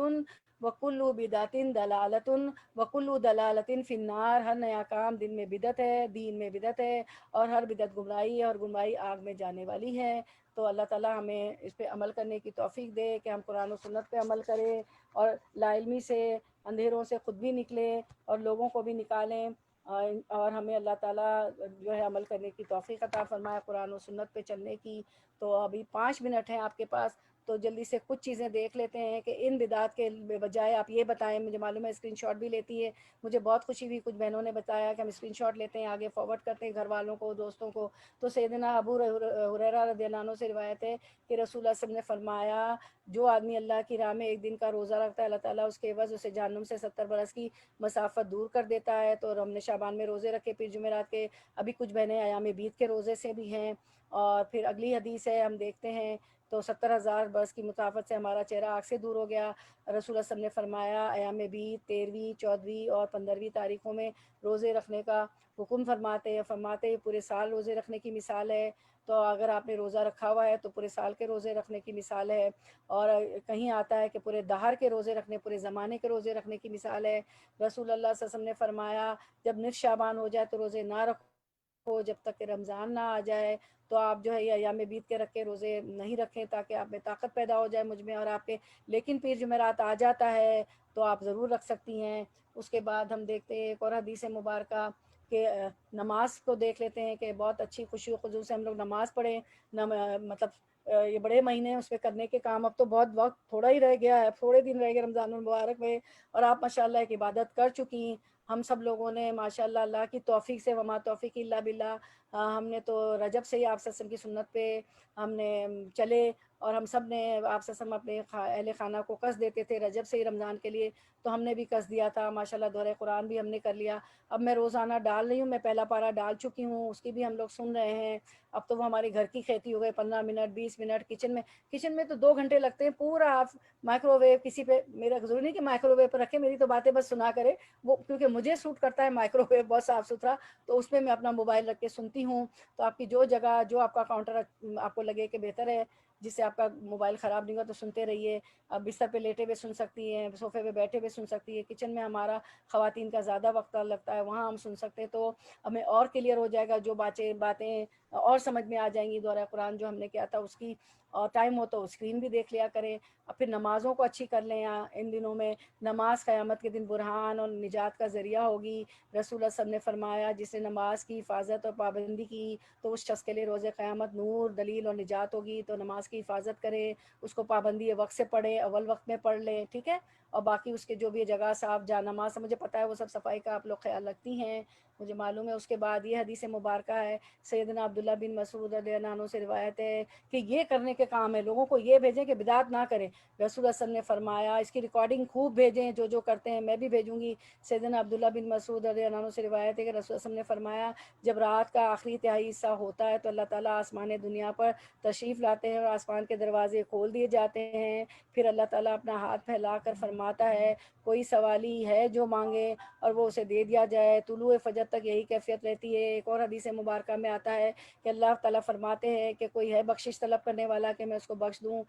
وکلو بدعۃ دلالۃ وکلو دلالۃ فی النار. ہر نیا کام دن میں بدعت ہے، دین میں بدعت ہے، اور ہر بدعت گمراہی ہے، اور گمراہی آگ میں جانے والی ہے. تو اللہ تعالیٰ ہمیں اس پہ عمل کرنے کی توفیق دے کہ ہم قرآن و سنت پہ عمل کریں، اور لا علمی سے، اندھیروں سے خود بھی نکلیں اور لوگوں کو بھی نکالیں، اور ہمیں اللہ تعالیٰ جو ہے عمل کرنے کی توفیق عطا فرمائے، قرآن و سنت پہ چلنے کی. تو ابھی 5 منٹ ہیں آپ کے پاس، تو جلدی سے کچھ چیزیں دیکھ لیتے ہیں کہ ان بدعات کے بجائے آپ یہ بتائیں. مجھے معلوم ہے اسکرین شاٹ بھی لیتی ہے، مجھے بہت خوشی ہوئی، کچھ بہنوں نے بتایا کہ ہم اسکرین شاٹ لیتے ہیں، آگے فارورڈ کرتے ہیں گھر والوں کو، دوستوں کو. تو سیدنا ابو ہریرہ رضی اللہ عنہ سے روایت ہے کہ رسول اللہ صلی اللہ علیہ وسلم نے فرمایا جو آدمی اللہ کی راہ میں ایک دن کا روزہ رکھتا ہے، اللہ تعالیٰ اس کے عوض اسے جہنم سے 70 برس کی مسافت دور کر دیتا ہے. تو ہم نے شعبان میں روزے رکھے، پھر جمعرات کے، ابھی کچھ بہنیں ایام بیت کے روزے سے بھی ہیں. اور پھر اگلی حدیث ہے ہم دیکھتے ہیں تو 70,000 برس کی مسافت سے ہمارا چہرہ آگ سے دور ہو گیا. رسول اللہ صلی اللہ علیہ وسلم نے فرمایا ایام بیت 13ویں 14ویں اور 15ویں تاریخوں میں روزے رکھنے کا حکم فرماتے پورے سال روزے رکھنے کی مثال ہے. تو اگر آپ نے روزہ رکھا ہوا ہے تو پورے سال کے روزے رکھنے کی مثال ہے. اور کہیں آتا ہے کہ پورے دہر کے روزے رکھنے، پورے زمانے کے روزے رکھنے کی مثال ہے. رسول اللہ صلی اللہ علیہ وسلم نے فرمایا جب نصف شعبان ہو جائے تو روزے نہ رکھو جب تک کہ رمضان نہ آ جائے. تو آپ جو ہے یہ ایام بیت کے رکھ کے روزے نہیں رکھیں تاکہ آپ میں طاقت پیدا ہو جائے مجھ میں اور آپ کے. لیکن پیر جمعرات آ جاتا ہے تو آپ ضرور رکھ سکتی ہیں. اس کے بعد ہم دیکھتے ہیں ایک اور حدیث مبارکہ کہ نماز کو دیکھ لیتے ہیں کہ بہت اچھی خوشی و خضوع سے ہم لوگ نماز پڑھیں. مطلب یہ بڑے مہینے ہیں اس پہ کرنے کے کام، اب تو بہت وقت تھوڑا ہی رہ گیا ہے، تھوڑے دن رہ گئے رمضان المبارک میں، اور آپ ماشاءاللہ ایک عبادت کر چکی. ہم سب لوگوں نے ماشاءاللہ اللہ کی توفیق سے، وما توفیق الا باللہ، ہم نے تو رجب سے ہی آپ صلی اللہ علیہ وسلم کی سنت پہ ہم نے چلے، اور ہم سب نے آپ صلی اللہ علیہ وسلم اپنے اہل خانہ کو قصد دیتے تھے رجب سے ہی رمضان کے لیے، تو ہم نے بھی قصد دیا تھا ماشاءاللہ. دورہ قرآن بھی ہم نے کر لیا. اب میں روزانہ ڈال رہی ہوں، میں پہلا پارہ ڈال چکی ہوں، اس کی بھی ہم لوگ سن رہے ہیں. اب تو وہ ہمارے گھر کی کھیتی ہو گئی، 15 منٹ 20 منٹ کچن میں تو 2 گھنٹے لگتے ہیں. پورا آپ مائکرو ویو کسی پہ، میرا ضروری نہیں کہ مائکرو ویو پہ رکھے، میری تو باتیں بس سنا کرے وہ، کیونکہ مجھے سوٹ کرتا ہے مائکرو ویو بہت صاف ستھرا، تو اس میں اپنا موبائل رکھ کے سنتی ہوں. تو آپ کی جو جگہ، جو آپ کا کاؤنٹر آپ کو لگے کہ بہتر ہے، جس سے آپ کا موبائل خراب نہیں ہوا، تو سنتے رہیے. اب بستر پہ لیٹے ہوئے سن سکتی ہیں، صوفے پہ بیٹھے ہوئے سن سکتی ہے، کچن میں ہمارا خواتین کا زیادہ وقت لگتا ہے وہاں ہم سن سکتے ہیں. تو ہمیں اور کلیئر ہو جائے گا، جو باتیں اور سمجھ میں آ جائیں گی. دورہ قرآن جو ہم نے کیا تھا اس کی، اور ٹائم ہو تو اسکرین بھی دیکھ لیا کریں. اور پھر نمازوں کو اچھی کر لیں. ان دنوں میں نماز قیامت کے دن برہان اور نجات کا ذریعہ ہوگی. رسول اللہ صلی اللہ علیہ وسلم نے فرمایا جس نے نماز کی حفاظت اور پابندی کی تو اس شخص کے لیے روز قیامت نور، دلیل اور نجات ہوگی. تو نماز کی حفاظت کرے، اس کو پابندی وقت سے پڑھے، اول وقت میں پڑھ لیں، ٹھیک ہے. اور باقی اس کے جو بھی جگہ صاف جا نماز سے، مجھے پتہ ہے وہ سب صفائی کا آپ لوگ خیال رکھتی ہیں، مجھے معلوم ہے. اس کے بعد یہ حدیث مبارکہ ہے سیدنا عبداللہ بن مسعود رضی اللہ عنہ سے روایت ہے کہ یہ کرنے کے کام ہے، لوگوں کو یہ بھیجیں کہ بدعت نہ کریں. رسول اللہ صلی اللہ علیہ وسلم نے فرمایا، اس کی ریکارڈنگ خوب بھیجیں، جو کرتے ہیں، میں بھی بھیجوں گی. سیدنا عبداللہ بن مسعود رضی اللہ عنہ سے روایت ہے کہ رسول اللہ صلی اللہ علیہ وسلم نے فرمایا جب رات کا آخری تہائی حصہ ہوتا ہے تو اللہ تعالیٰ آسمان دنیا پر تشریف لاتے ہیں اور آسمان کے دروازے کھول دیے جاتے ہیں. پھر اللہ تعالیٰ اپنا ہاتھ پھیلا کر فرماتا ہے کوئی سوالی ہے جو مانگے اور وہ اسے دے دیا جائے. طلوع فجر تک یہی کیفیت رہتی ہے. ایک اور حدیث مبارکہ میں آتا ہے کہ اللہ تعالیٰ فرماتے ہیں کہ کوئی ہے بخشش طلب کرنے والا کہ میں اس کو بخش دوں.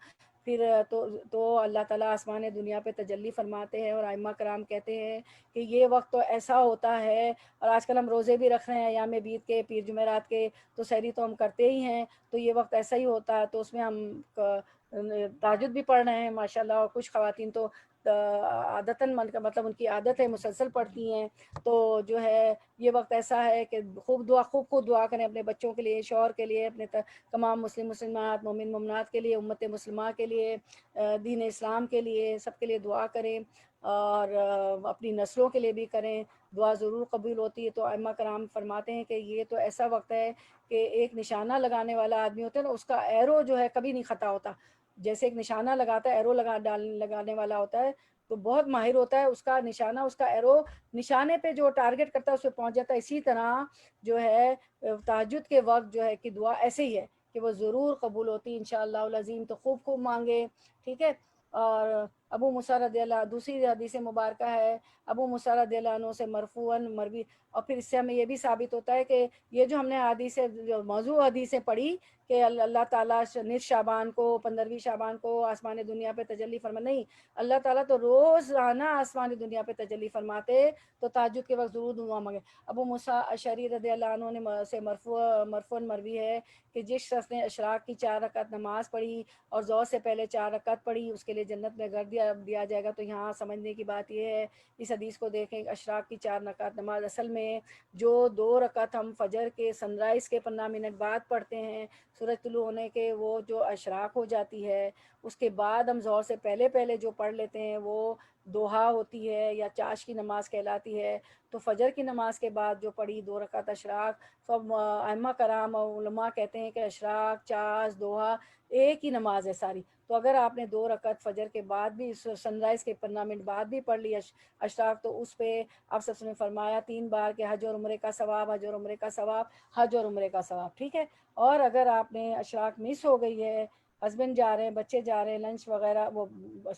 پھر تو اللہ تعالیٰ آسمان دنیا پہ تجلی فرماتے ہیں، اور ائمہ کرام کہتے ہیں کہ یہ وقت تو ایسا ہوتا ہے. اور آج کل ہم روزے بھی رکھ رہے ہیں ایام بیت کے، پیر جمعرات کے، تو سحری تو ہم کرتے ہی ہیں، تو یہ وقت ایسا ہی ہوتا ہے. تو اس میں ہم تہجد بھی پڑھ رہے ہیں ماشاءاللہ، اور کچھ خواتین تو عادتاً مطلب ان کی عادت ہے مسلسل پڑھتی ہیں. تو جو ہے یہ وقت ایسا ہے کہ خوب دعا کریں اپنے بچوں کے لیے، شوہر کے لیے، اپنے تمام مسلمات مومن مومنات کے لیے، امت مسلمہ کے لیے، دین اسلام کے لیے، سب کے لیے دعا کریں، اور اپنی نسلوں کے لیے بھی کریں. دعا ضرور قبول ہوتی ہے. تو ائمہ کرام فرماتے ہیں کہ یہ تو ایسا وقت ہے کہ ایک نشانہ لگانے والا آدمی ہوتا ہے نا، اس کا ایرو جو ہے کبھی نہیں خطا ہوتا. جیسے ایک نشانہ لگاتا ہے، ایرو لگانے والا ہوتا ہے تو بہت ماہر ہوتا ہے، اس کا نشانہ، اس کا ایرو نشانے پہ جو ٹارگٹ کرتا ہے اس پہ پہنچ جاتا ہے. اسی طرح جو ہے تہجد کے وقت جو ہے کہ دعا ایسے ہی ہے کہ وہ ضرور قبول ہوتی انشاءاللہ العظیم. تو خوب مانگے، ٹھیک ہے. اور ابو موسیٰ رضی اللہ، دوسری حدیث مبارکہ ہے ابو موسیٰ رضی اللہ عنہ سے مرفوعاً مروی. اور پھر اس سے ہمیں یہ بھی ثابت ہوتا ہے کہ یہ جو ہم نے حدیثیں، جو موضوع حدیثیں پڑھی کہ اللہ تعالیٰ نصف شعبان کو، 15ویں شعبان کو آسمان دنیا پہ تجلی فرما، نہیں، اللہ تعالیٰ تو روزانہ آسمان دنیا پہ تجلی فرماتے. تو تہجد کے وقت ضرور دعا مانگے. ابو موسیٰ اشعری رضی اللہ عنہ نے سے مرفوعاً مروی ہے کہ جس شخص نے اشراق کی 4 رکعت نماز پڑھی اور ظہر سے پہلے 4 رکعت پڑھی، اس کے لیے جنت میں گھر دیا جائے گا. تو یہاں سمجھنے کی بات یہ ہے، اس حدیث کو دیکھیں، اشراق کی 4 رکعت نماز اصل میں جو 2 رکعت ہم فجر کے سن رائز کے 15 منٹ بعد پڑھتے ہیں، سورج طلوع ہونے کے، وہ جو اشراق ہو جاتی ہے، اس کے بعد ہم ظہر سے پہلے جو پڑھ لیتے ہیں وہ دوحا ہوتی ہے یا چاش کی نماز کہلاتی ہے. تو فجر کی نماز کے بعد جو پڑھی 2 رکعت اشراق، سب ائمہ کرام اور علماء کہتے ہیں کہ اشراق، چاش، دوحا ایک ہی نماز ہے ساری. تو اگر آپ نے 2 رکعت فجر کے بعد بھی، سن رائز کے 15 منٹ بعد بھی پڑھ لی اشراق، تو اس پہ آپ سب نے فرمایا 3 بار کہ حج اور عمرے کا ثواب، حج اور عمرے کا ثواب، حج اور عمرے کا ثواب، ٹھیک ہے. اور اگر آپ نے اشراق مس ہو گئی ہے، ہسبینڈ جا رہے ہیں، بچے جا رہے ہیں، لنچ وغیرہ وہ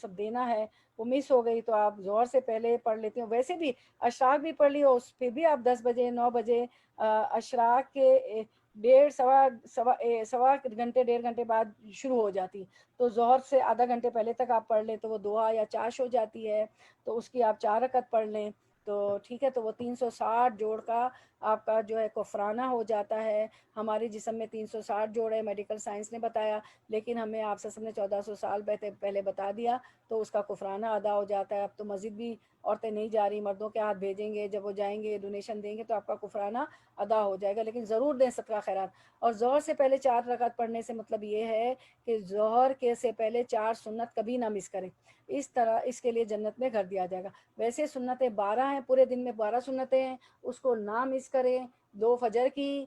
سب دینا ہے، وہ مس ہو گئی، تو آپ ظہر سے پہلے پڑھ لیتے ہیں. ویسے بھی اشراق بھی پڑھ لی اور اس پہ بھی آپ 10 بجے 9 بجے اشراق کے سوا گھنٹے 1.5 گھنٹے بعد شروع ہو جاتی. تو ظہر سے آدھا گھنٹے پہلے تک آپ پڑھ لیں تو وہ دوحا یا چاش ہو جاتی ہے. تو اس کی آپ 4 رکعت پڑھ لیں تو ٹھیک ہے. تو وہ 360 جوڑ کا آپ کا جو ہے کفرانہ ہو جاتا ہے. ہمارے جسم میں 360 جوڑ ہے، میڈیکل سائنس نے بتایا، لیکن ہمیں آپ سے نے 1400 سال پہلے بتا دیا. تو اس کا کفرانہ ادا ہو جاتا ہے. اب تو مسجد بھی عورتیں نہیں جا رہی، مردوں کے ہاتھ بھیجیں گے، جب وہ جائیں گے ڈونیشن دیں گے تو آپ کا کفرانہ ادا ہو جائے گا. لیکن ضرور دیں صدقہ خیرات. اور ظہر سے پہلے 4 رکعت پڑھنے سے مطلب یہ ہے کہ ظہر کے سے پہلے 4 سنت کبھی نہ مس کریں. اس طرح اس کے لیے جنت میں گھر دیا جائے گا. ویسے سنتیں 12 ہیں، پورے دن میں 12 سنتیں ہیں، اس کو نہ مس کریں. 2 فجر کی،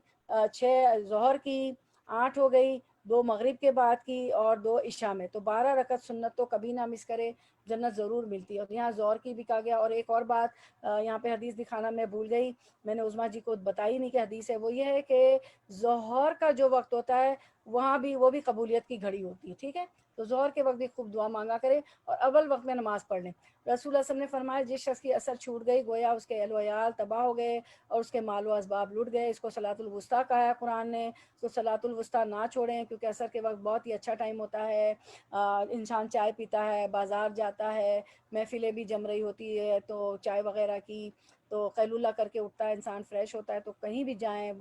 6 ظہر کی، 8 ہو گئی، 2 مغرب کے بعد کی، اور 2 عشاء میں. تو 12 رکعت سنت تو کبھی نہ مس کرے، جنت ضرور ملتی ہے. اور یہاں ظہر کی بھی کہا گیا. اور ایک اور بات یہاں پہ حدیث دکھانا میں بھول گئی، میں نے عظمیٰ جی کو بتائی نہیں کہ حدیث ہے. وہ یہ ہے کہ ظہر کا جو وقت ہوتا ہے وہاں بھی وہ بھی قبولیت کی گھڑی ہوتی ہے، ٹھیک ہے. تو ظہر کے وقت بھی خوب دعا مانگا کرے اور اول وقت میں نماز پڑھ لیں. رسول اللہ صلی اللہ علیہ وسلم نے فرمایا جس شخص کی اثر چھوٹ گئی گویا اس کے اہل و عیال تباہ ہو گئے اور اس کے مال و اسباب لٹ گئے. اس کو صلاۃ الوسطیٰ کہا ہے قرآن نے. تو صلاۃ الوسطیٰ نہ چھوڑیں کیونکہ اثر کے وقت بہت ہی اچھا ٹائم ہوتا ہے. انسان چائے پیتا ہے، بازار جاتا ہے، محفلیں بھی جم رہی ہوتی ہے تو چائے وغیرہ کی، تو قیلولہ کر کے اٹھتا ہے انسان، فریش ہوتا ہے. تو کہیں بھی جائیں،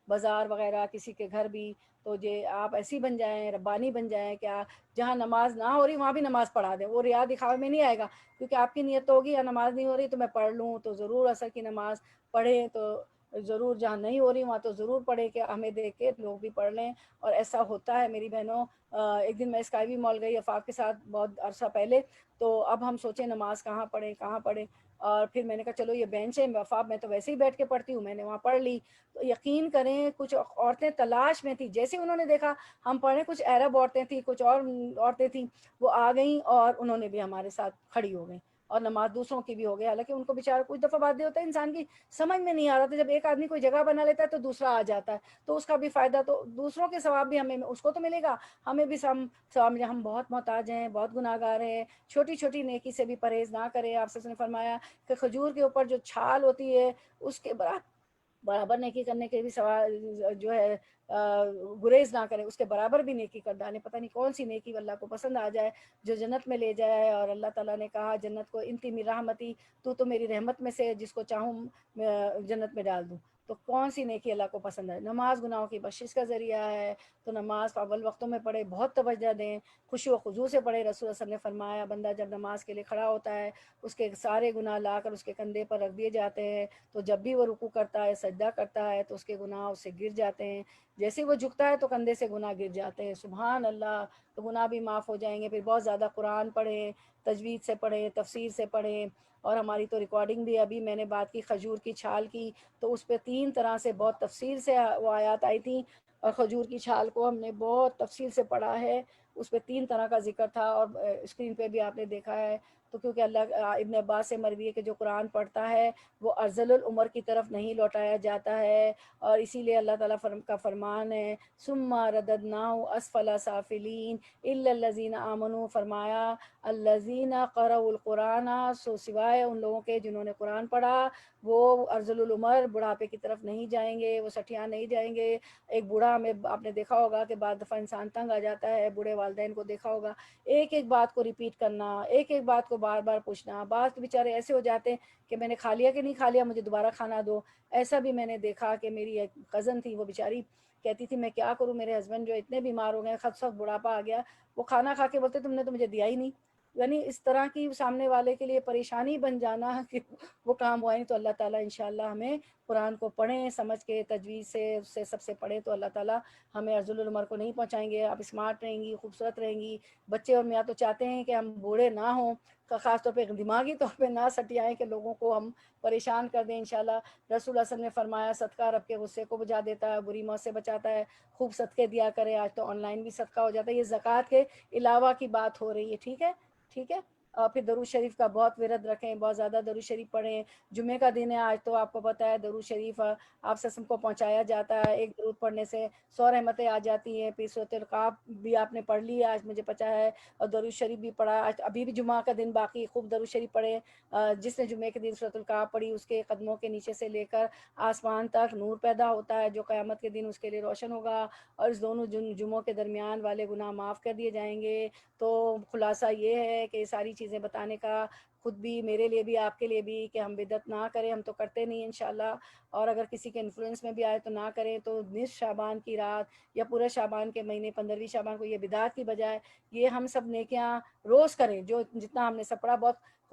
بازار وغیرہ، کسی کے گھر بھی، تو یہ آپ ایسی بن جائیں، ربانی بن جائیں کہ جہاں نماز نہ ہو رہی وہاں بھی نماز پڑھا دیں. وہ ریا دکھاوے میں نہیں آئے گا، کیونکہ آپ کی نیت تو ہوگی یا نماز نہیں ہو رہی تو میں پڑھ لوں. تو ضرور عصر کی نماز پڑھیں، تو ضرور جہاں نہیں ہو رہی وہاں تو ضرور پڑھیں کہ ہمیں دیکھ کے لوگ بھی پڑھ لیں. اور ایسا ہوتا ہے میری بہنوں. ایک دن میں اسکائی وی مال گئی افاق کے ساتھ بہت عرصہ پہلے. تو اب ہم سوچیں نماز کہاں پڑھیں. اور پھر میں نے کہا چلو یہ بینچ ہے افاق، میں تو ویسے ہی بیٹھ کے پڑھتی ہوں، میں نے وہاں پڑھ لی. تو یقین کریں کچھ عورتیں تلاش میں تھیں، جیسے انہوں نے دیکھا ہم پڑھیں، کچھ عرب عورتیں تھیں، کچھ اور عورتیں تھیں، وہ آ گئیں اور انہوں نے بھی ہمارے ساتھ کھڑی ہو گئیں اور نماز دوسروں کی بھی ہو گئی. حالانکہ ان کو بیچارہ کچھ دفعہ بات یہ ہوتا ہے انسان کی سمجھ میں نہیں آ رہا تھا، جب ایک آدمی کوئی جگہ بنا لیتا ہے تو دوسرا آ جاتا ہے، تو اس کا بھی فائدہ، تو دوسروں کے ثواب بھی ہمیں اس کو تو ملے گا، ہمیں بھی ثواب ملے. ہم بہت محتاج ہیں، بہت گناہ گار ہیں. چھوٹی چھوٹی نیکی سے بھی پرہیز نہ کرے. آپ سے نے فرمایا کہ کھجور کے اوپر جو چھال ہوتی ہے اس کے برابر نیکی کرنے کے بھی سوال جو ہے گریز نہ کریں، اس کے برابر بھی نیکی کر ڈالیں. پتہ نہیں کون سی نیکی اللہ کو پسند آ جائے جو جنت میں لے جائے. اور اللہ تعالیٰ نے کہا جنت کو انتی من رحمتی، تو میری رحمت میں سے جس کو چاہوں جنت میں ڈال دوں. تو کون سی نیکی اللہ کو پسند ہے؟ نماز گناہوں کی بخشش کا ذریعہ ہے، تو نماز اول وقتوں میں پڑھے، بہت توجہ دیں، خشوع و خضوع سے پڑھے. رسول اللہ صلی اللہ علیہ وسلم نے فرمایا بندہ جب نماز کے لیے کھڑا ہوتا ہے اس کے سارے گناہ لا کر اس کے کندھے پر رکھ دیے جاتے ہیں، تو جب بھی وہ رکوع کرتا ہے سجدہ کرتا ہے تو اس کے گناہ اس سے گر جاتے ہیں. جیسے ہی وہ جھکتا ہے تو کندھے سے گناہ گر جاتے ہیں. سبحان اللہ. تو گناہ بھی معاف ہو جائیں گے. پھر بہت زیادہ قرآن پڑھیں، تجوید سے پڑھیں، تفسیر سے پڑھیں. اور ہماری تو ریکارڈنگ بھی ابھی میں نے بات کی کھجور کی چھال کی، تو اس پہ 3 طرح سے بہت تفصیل سے وہ آیات آئی تھیں، اور کھجور کی چھال کو ہم نے بہت تفصیل سے پڑھا ہے. اس پہ 3 طرح کا ذکر تھا، اور اسکرین پہ بھی آپ نے دیکھا ہے. تو کیونکہ اللہ ابن عباس سے مروی ہے کہ جو قرآن پڑھتا ہے وہ ارذل العمر کی طرف نہیں لوٹایا جاتا ہے. اور اسی لیے اللہ تعالیٰ کا فرمان ہے ثم رددناه اسفل سافلین الا الذین آمنوا. فرمایا الذین قرأوا القرآن، سو سوائے ان لوگوں کے جنہوں نے قرآن پڑھا، وہ ارذل العمر بڑھاپے کی طرف نہیں جائیں گے، وہ سٹھیاں نہیں جائیں گے. ایک بوڑھا ہمیں آپ نے دیکھا ہوگا کہ بعض دفعہ انسان تنگ آ جاتا ہے، بوڑھے والدین کو دیکھا ہوگا ایک ایک بات کو ریپیٹ کرنا، ایک ایک بات کو بار بار پوچھنا. بعض بیچارے ایسے ہو جاتے ہیں کہ میں نے کھا لیا کہ نہیں کھا لیا، مجھے دوبارہ کھانا دو. ایسا بھی میں نے دیکھا کہ میری ایک کزن تھی، وہ بیچاری کہتی تھی میں کیا کروں، میرے ہسبینڈ جو اتنے بیمار ہو گئے، خود سخت بڑھاپا آ گیا، وہ کھانا کھا کے بولتے تم نے تو مجھے دیا ہی نہیں. یعنی اس طرح کی سامنے والے کے لیے پریشانی بن جانا کہ وہ کام ہوا نہیں. تو اللہ تعالیٰ انشاءاللہ ہمیں قرآن کو پڑھیں سمجھ کے، تجوید سے، اس سے سب سے پڑھیں، تو اللہ تعالیٰ ہمیں ارذل العمر کو نہیں پہنچائیں گے. آپ اسمارٹ رہیں گی، خوبصورت رہیں گی. بچے اور میاں تو چاہتے ہیں کہ ہم بوڑھے نہ ہوں، خاص طور پہ دماغی طور پہ نہ سٹیائیں کہ لوگوں کو ہم پریشان کر دیں. انشاءاللہ رسول اللہ صلی اللہ علیہ وسلم نے فرمایا صدقہ رب کے غصے کو بجھا دیتا ہے، بری موت سے بچاتا ہے. خوب صدقے دیا کرے. آج تو آن لائن بھی صدقہ ہو جاتا ہے. یہ زکوٰۃ کے علاوہ کی بات ہو رہی ہے. ٹھیک ہے، ٹھیک ہے. اور پھر درود شریف کا بہت ورد رکھیں، بہت زیادہ درود شریف پڑھیں. جمعے کا دن ہے آج، تو آپ کو پتہ ہے درود شریف آپ سے سب کو پہنچایا جاتا ہے. ایک درود پڑھنے سے 100 رحمتیں آ جاتی ہیں. پھر سورۃ القاف بھی آپ نے پڑھ لی ہے آج مجھے پتہ ہے، اور درود شریف بھی پڑھا. آج ابھی بھی جمعہ کا دن باقی، خوب درود شریف پڑھیں. جس نے جمعے کے دن سورۃ القاف پڑھی اس کے قدموں کے نیچے سے لے کر آسمان تک نور پیدا ہوتا ہے، جو قیامت کے دن اس کے لیے روشن ہوگا، اور اس دونوں جمعوں کے درمیان والے گناہ معاف کر دیے جائیں گے. تو خلاصہ یہ ہے کہ یہ ساری چیزیں بتانے کا، خود بھی، میرے لیے بھی، آپ کے لیے بھی، کہ ہم بدعت نہ کریں. ہم تو کرتے نہیں انشاءاللہ، اور اگر کسی کے انفلوئنس میں بھی آئے تو نہ کریں. تو نصف شعبان کی رات یا پورے شعبان کے مہینے 15ویں شعبان کو یہ بدعت کی بجائے یہ ہم سب نیکیاں روز کریں. جو جتنا ہم نے سب پڑھا بہت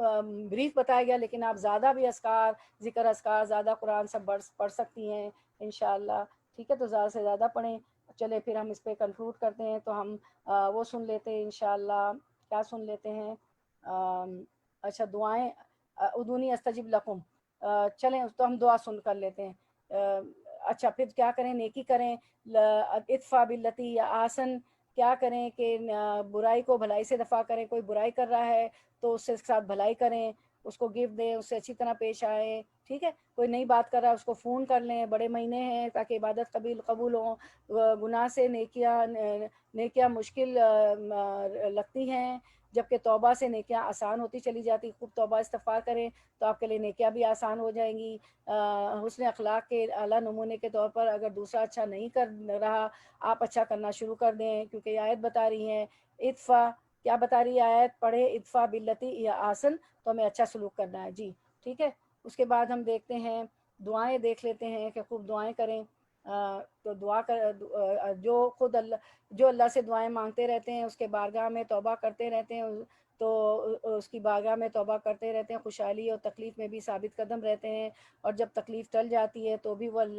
بریف بتایا گیا، لیکن آپ زیادہ بھی اذکار، ذکر اذکار، زیادہ قرآن سب پڑھ سکتی ہیں انشاءاللہ. ٹھیک ہے، تو زیادہ سے زیادہ پڑھیں. چلے پھر ہم اس پہ کنکلوڈ کرتے ہیں. تو ہم وہ سن لیتے ہیں انشاءاللہ. کیا سن لیتے ہیں؟ اچھا، دعائیں. ادونی استجب لکم. چلیں تو ہم دعا سن کر لیتے ہیں. اچھا، پھر کیا کریں؟ نیکی کریں. ادفع باللتی یا آسن. کیا کریں کہ برائی کو بھلائی سے دفع کریں. کوئی برائی کر رہا ہے تو اس کے ساتھ بھلائی کریں، اس کو گفٹ دیں، اس سے اچھی طرح پیش آئیں. ٹھیک ہے، کوئی نئی بات کر رہا ہے اس کو فون کر لیں. بڑے مہینے ہیں تاکہ عبادت قبول ہوں. گناہ سے نیکیاں مشکل لگتی ہیں، جبکہ توبہ سے نیکیاں آسان ہوتی چلی جاتی. خوب توبہ استغفار کریں تو آپ کے لیے نیکیاں بھی آسان ہو جائیں گی. حسن اخلاق کے اعلیٰ نمونے کے طور پر اگر دوسرا اچھا نہیں کر رہا، آپ اچھا کرنا شروع کر دیں، کیونکہ یہ آیت بتا رہی ہیں ادفع. کیا بتا رہی ہے آیت؟ پڑھے ادفع باللتی یا آسن، تو ہمیں اچھا سلوک کرنا ہے. جی ٹھیک ہے. اس کے بعد ہم دیکھتے ہیں دعائیں دیکھ لیتے ہیں کہ خوب دعائیں کریں. تو دعا کر جو اللہ سے دعائیں مانگتے رہتے ہیں، اس کے بارگاہ میں توبہ کرتے رہتے ہیں، تو اس کی بارگاہ میں توبہ کرتے رہتے ہیں، خوشحالی اور تکلیف میں بھی ثابت قدم رہتے ہیں. اور جب تکلیف ٹل جاتی ہے تو بھی وہ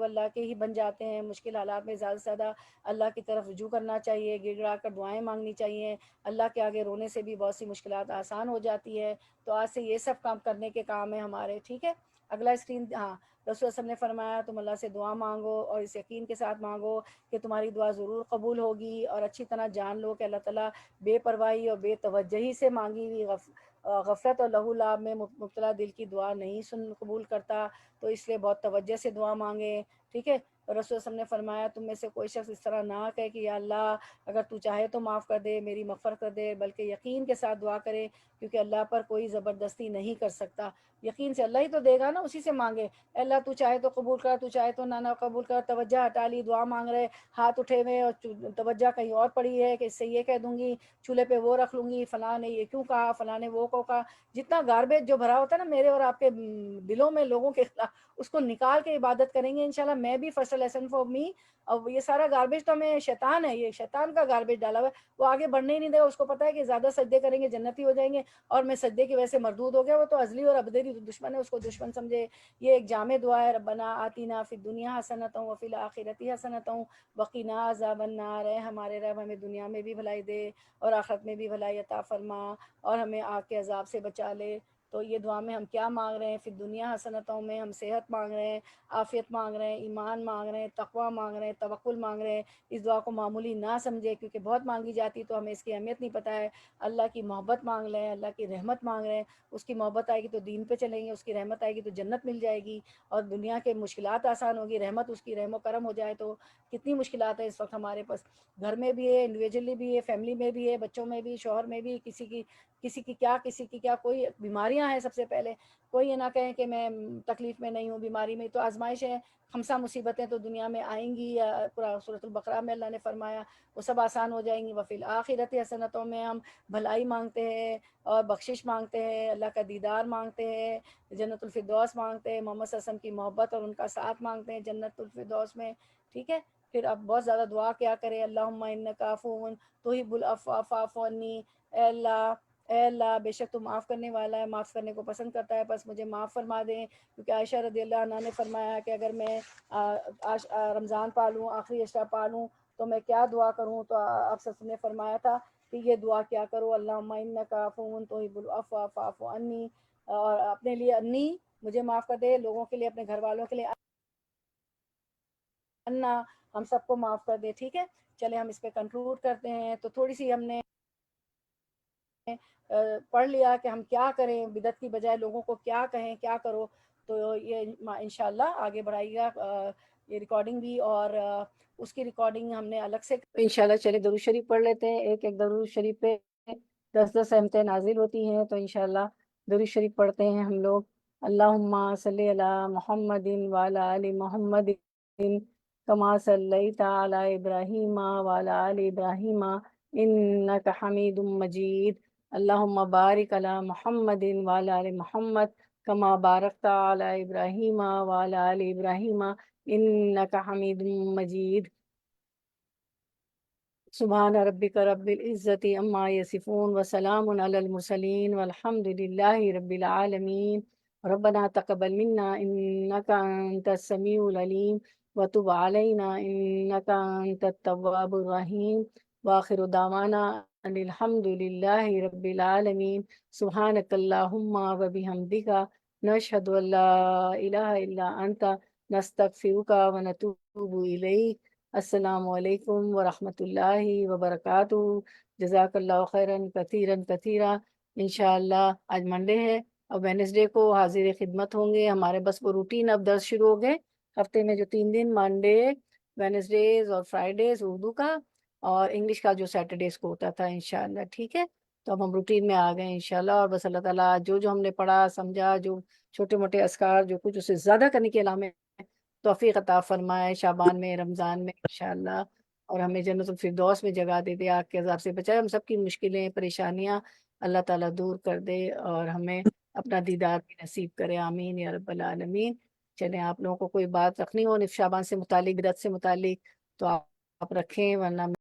اللہ کے ہی بن جاتے ہیں. مشکل حالات میں زیادہ سے زیادہ اللہ کی طرف رجوع کرنا چاہیے، گڑ گڑا کر دعائیں مانگنی چاہیے. اللہ کے آگے رونے سے بھی بہت سی مشکلات آسان ہو جاتی ہے. تو آج سے یہ سب کام کرنے کے کام ہیں ہمارے. ٹھیک ہے. اگلا اسکرین. ہاں، رسول اللہ صلی اللہ علیہ وسلم نے فرمایا تم اللہ سے دعا مانگو اور اس یقین کے ساتھ مانگو کہ تمہاری دعا ضرور قبول ہوگی، اور اچھی طرح جان لو کہ اللہ تعالیٰ بے پرواہی اور بے توجہی سے مانگی ہوئی غفلت اور لہو لعب میں مبتلا دل کی دعا نہیں قبول کرتا. تو اس لیے بہت توجہ سے دعا مانگیں. ٹھیک ہے. اور رسول صلی اللہ علیہ وسلم نے فرمایا تم میں سے کوئی شخص اس طرح نہ کہے کہ یا اللہ اگر تو چاہے تو معاف کر دے، میری مغفرت کر دے، بلکہ یقین کے ساتھ دعا کرے، کیونکہ اللہ پر کوئی زبردستی نہیں کر سکتا، یقین سے اللہ ہی تو دے گا نا، اسی سے مانگے، اے اللہ تو چاہے تو قبول کر، تو چاہے تو نہ قبول کر، توجہ ہٹا لی، دعا مانگ رہے، ہاتھ اٹھے ہوئے اور توجہ کہیں اور پڑی ہے کہ اس سے یہ کہہ دوں گی، چولہے پہ وہ رکھ لوں گی، فلاں نے یہ کیوں کہا، فلاں نے وہ کو کہا، جتنا گاربیج جو بھرا ہوتا ہے نا میرے اور آپ کے دلوں میں لوگوں کے خلاف، اس کو نکال کے عبادت کریں گے انشاءاللہ، میں بھی فرسٹ لیسن فار می، اور یہ سارا گاربیج تو ہمیں شیطان ہے، یہ شیطان کا گاربیج ڈالا ہوا ہے، وہ آگے بڑھنے ہی نہیں دے گا، اس کو پتا ہے کہ زیادہ سجدے کریں گے جنتی ہو جائیں گے، اور میں سجدے کی وجہ سے مردود ہو گیا، وہ تو ازلی اور ابدی دشمن ہے، اس کو دشمن سمجھے۔ یہ ایک جامع دعا ہے، ربنا آتینا فی الدنیا حسنۃ وفی الآخرۃ حسنۃ وقنا عذاب النار، ہے ہمارے رب ہمیں دنیا میں بھی بھلائی دے اور آخرت میں بھی بھلائی عطا فرما، اور ہمیں آگ کے عذاب سے بچا لے۔ تو یہ دعا میں ہم کیا مانگ رہے ہیں؟ فی دنیا حسنتوں میں ہم صحت مانگ رہے ہیں، عافیت مانگ رہے ہیں، ایمان مانگ رہے ہیں، تقوی مانگ رہے ہیں، توکل مانگ رہے ہیں۔ اس دعا کو معمولی نہ سمجھے، کیونکہ بہت مانگی جاتی تو ہمیں اس کی اہمیت نہیں پتہ ہے۔ اللہ کی محبت مانگ رہے ہیں، اللہ کی رحمت مانگ رہے ہیں، اس کی محبت آئے گی تو دین پہ چلیں گے، اس کی رحمت آئے گی تو جنت مل جائے گی، اور دنیا کے مشکلات آسان ہوگی، رحمت اس کی رحم و کرم ہو جائے تو کتنی مشکلات ہے اس وقت ہمارے پاس، گھر میں بھی ہے، انڈیویجولی بھی ہے، فیملی میں بھی ہے، بچوں میں بھی، شوہر میں بھی، کسی کی کیا کوئی بیماریاں ہیں، سب سے پہلے کوئی یہ نہ کہیں کہ میں تکلیف میں نہیں ہوں، بیماری میں، تو آزمائش ہے، خمسہ مصیبتیں تو دنیا میں آئیں گی، سورۃ البقرہ میں اللہ نے فرمایا وہ سب آسان ہو جائیں گی۔ وفی الآخرۃ حسنتوں میں ہم بھلائی مانگتے ہیں اور بخشش مانگتے ہیں، اللہ کا دیدار مانگتے ہیں، جنت الفردوس مانگتے ہیں، محمد صلی اللہ علیہ وسلم کی محبت اور ان کا ساتھ مانگتے ہیں جنت الفردوس میں، ٹھیک ہے۔ پھر اب بہت زیادہ دعا کیا کرے، اللہم انک عفو تحب العفو فاعف عنی، اے اللہ بے شک تو معاف کرنے والا ہے، معاف کرنے کو پسند کرتا ہے، بس مجھے معاف فرما دیں، کیونکہ عائشہ رضی اللہ عنہ نے فرمایا کہ اگر میں رمضان پالوں، آخری عشرہ پالوں تو میں کیا دعا کروں، تو آپ صلی اللہ علیہ وسلم نے فرمایا تھا کہ یہ دعا کیا کرو، اللہم انک عفو تحب العفو فاعف عنی، اور اپنے لیے انی مجھے معاف کر دے، لوگوں کے لیے، اپنے گھر والوں کے لیے انا ہم سب کو معاف کر دے، ٹھیک ہے۔ چلے ہم اس پہ کنکلوڈ کرتے ہیں، تو تھوڑی سی ہم نے پڑھ لیا کہ ہم کیا کریں، بدعت کی بجائے لوگوں کو کیا کہیں، کیا کرو، تو یہ انشاءاللہ آگے بڑھائی گا یہ ریکارڈنگ بھی، اور اس کی ریکارڈنگ ہم نے الگ سے انشاءاللہ۔ چلے درود شریف پڑھ لیتے ہیں، ایک ایک درود شریف پہ 10 رحمتیں نازل ہوتی ہیں، تو انشاءاللہ درود شریف پڑھتے ہیں ہم لوگ۔ اللہم صلی علی محمد وعلی آل محمد کما صلیت علی ابراہیم وعلی آل ابراہیم انک حمید مجید، اللہم بارک علی محمد وعلی آل محمد کما بارکت علی ابراہیم وعلی آل ابراہیم انک حمید مجید۔ سبحان ربک رب العزت عما یصفون وسلام علی المرسلین والحمد للہ رب العالمین۔ ربنا تقبل منا انک انت السمیع العلیم وتب علینا انک انت التواب الرحیم، وآخر دعوانا ان الحمد للہ رب العالمین۔ سبحانک اللہم وبحمدک نشہد ان لا الہ الا انت نستغفرک ونتوب الیک۔ السلام علیکم ورحمۃ اللہ وبرکاتہ۔ جزاک اللہ خیراً کثیراً کثیرا۔ انشاءاللہ آج منڈے ہے اور وینسڈے کو حاضر خدمت ہوں گے ہمارے، بس وہ روٹین اب درس شروع ہو گئے، ہفتے میں جو 3 دن منڈے وینسڈیز اور فرائیڈیز اردو کا، اور انگلش کا جو سیٹرڈیز کو ہوتا تھا انشاءاللہ، ٹھیک ہے۔ تو اب ہم روٹین میں آ گئے انشاءاللہ، اور بس اللہ تعالیٰ جو ہم نے پڑھا سمجھا، جو چھوٹے موٹے اذکار جو کچھ، اسے زیادہ کرنے کے علاوہ توفیق عطا فرمائے شعبان میں، رمضان میں انشاءاللہ، اور ہمیں جنت الفردوس میں جگہ دے دے، آگ کے عذاب سے بچائے، ہم سب کی مشکلیں پریشانیاں اللہ تعالیٰ دور کر دے، اور ہمیں اپنا دیدار بھی نصیب کرے، آمین یا رب العالمین۔ چلیں آپ لوگوں کو کوئی بات رکھنی ہو نصف شعبان سے متعلق، بدعت سے متعلق، تو آپ رکھیں، ورنہ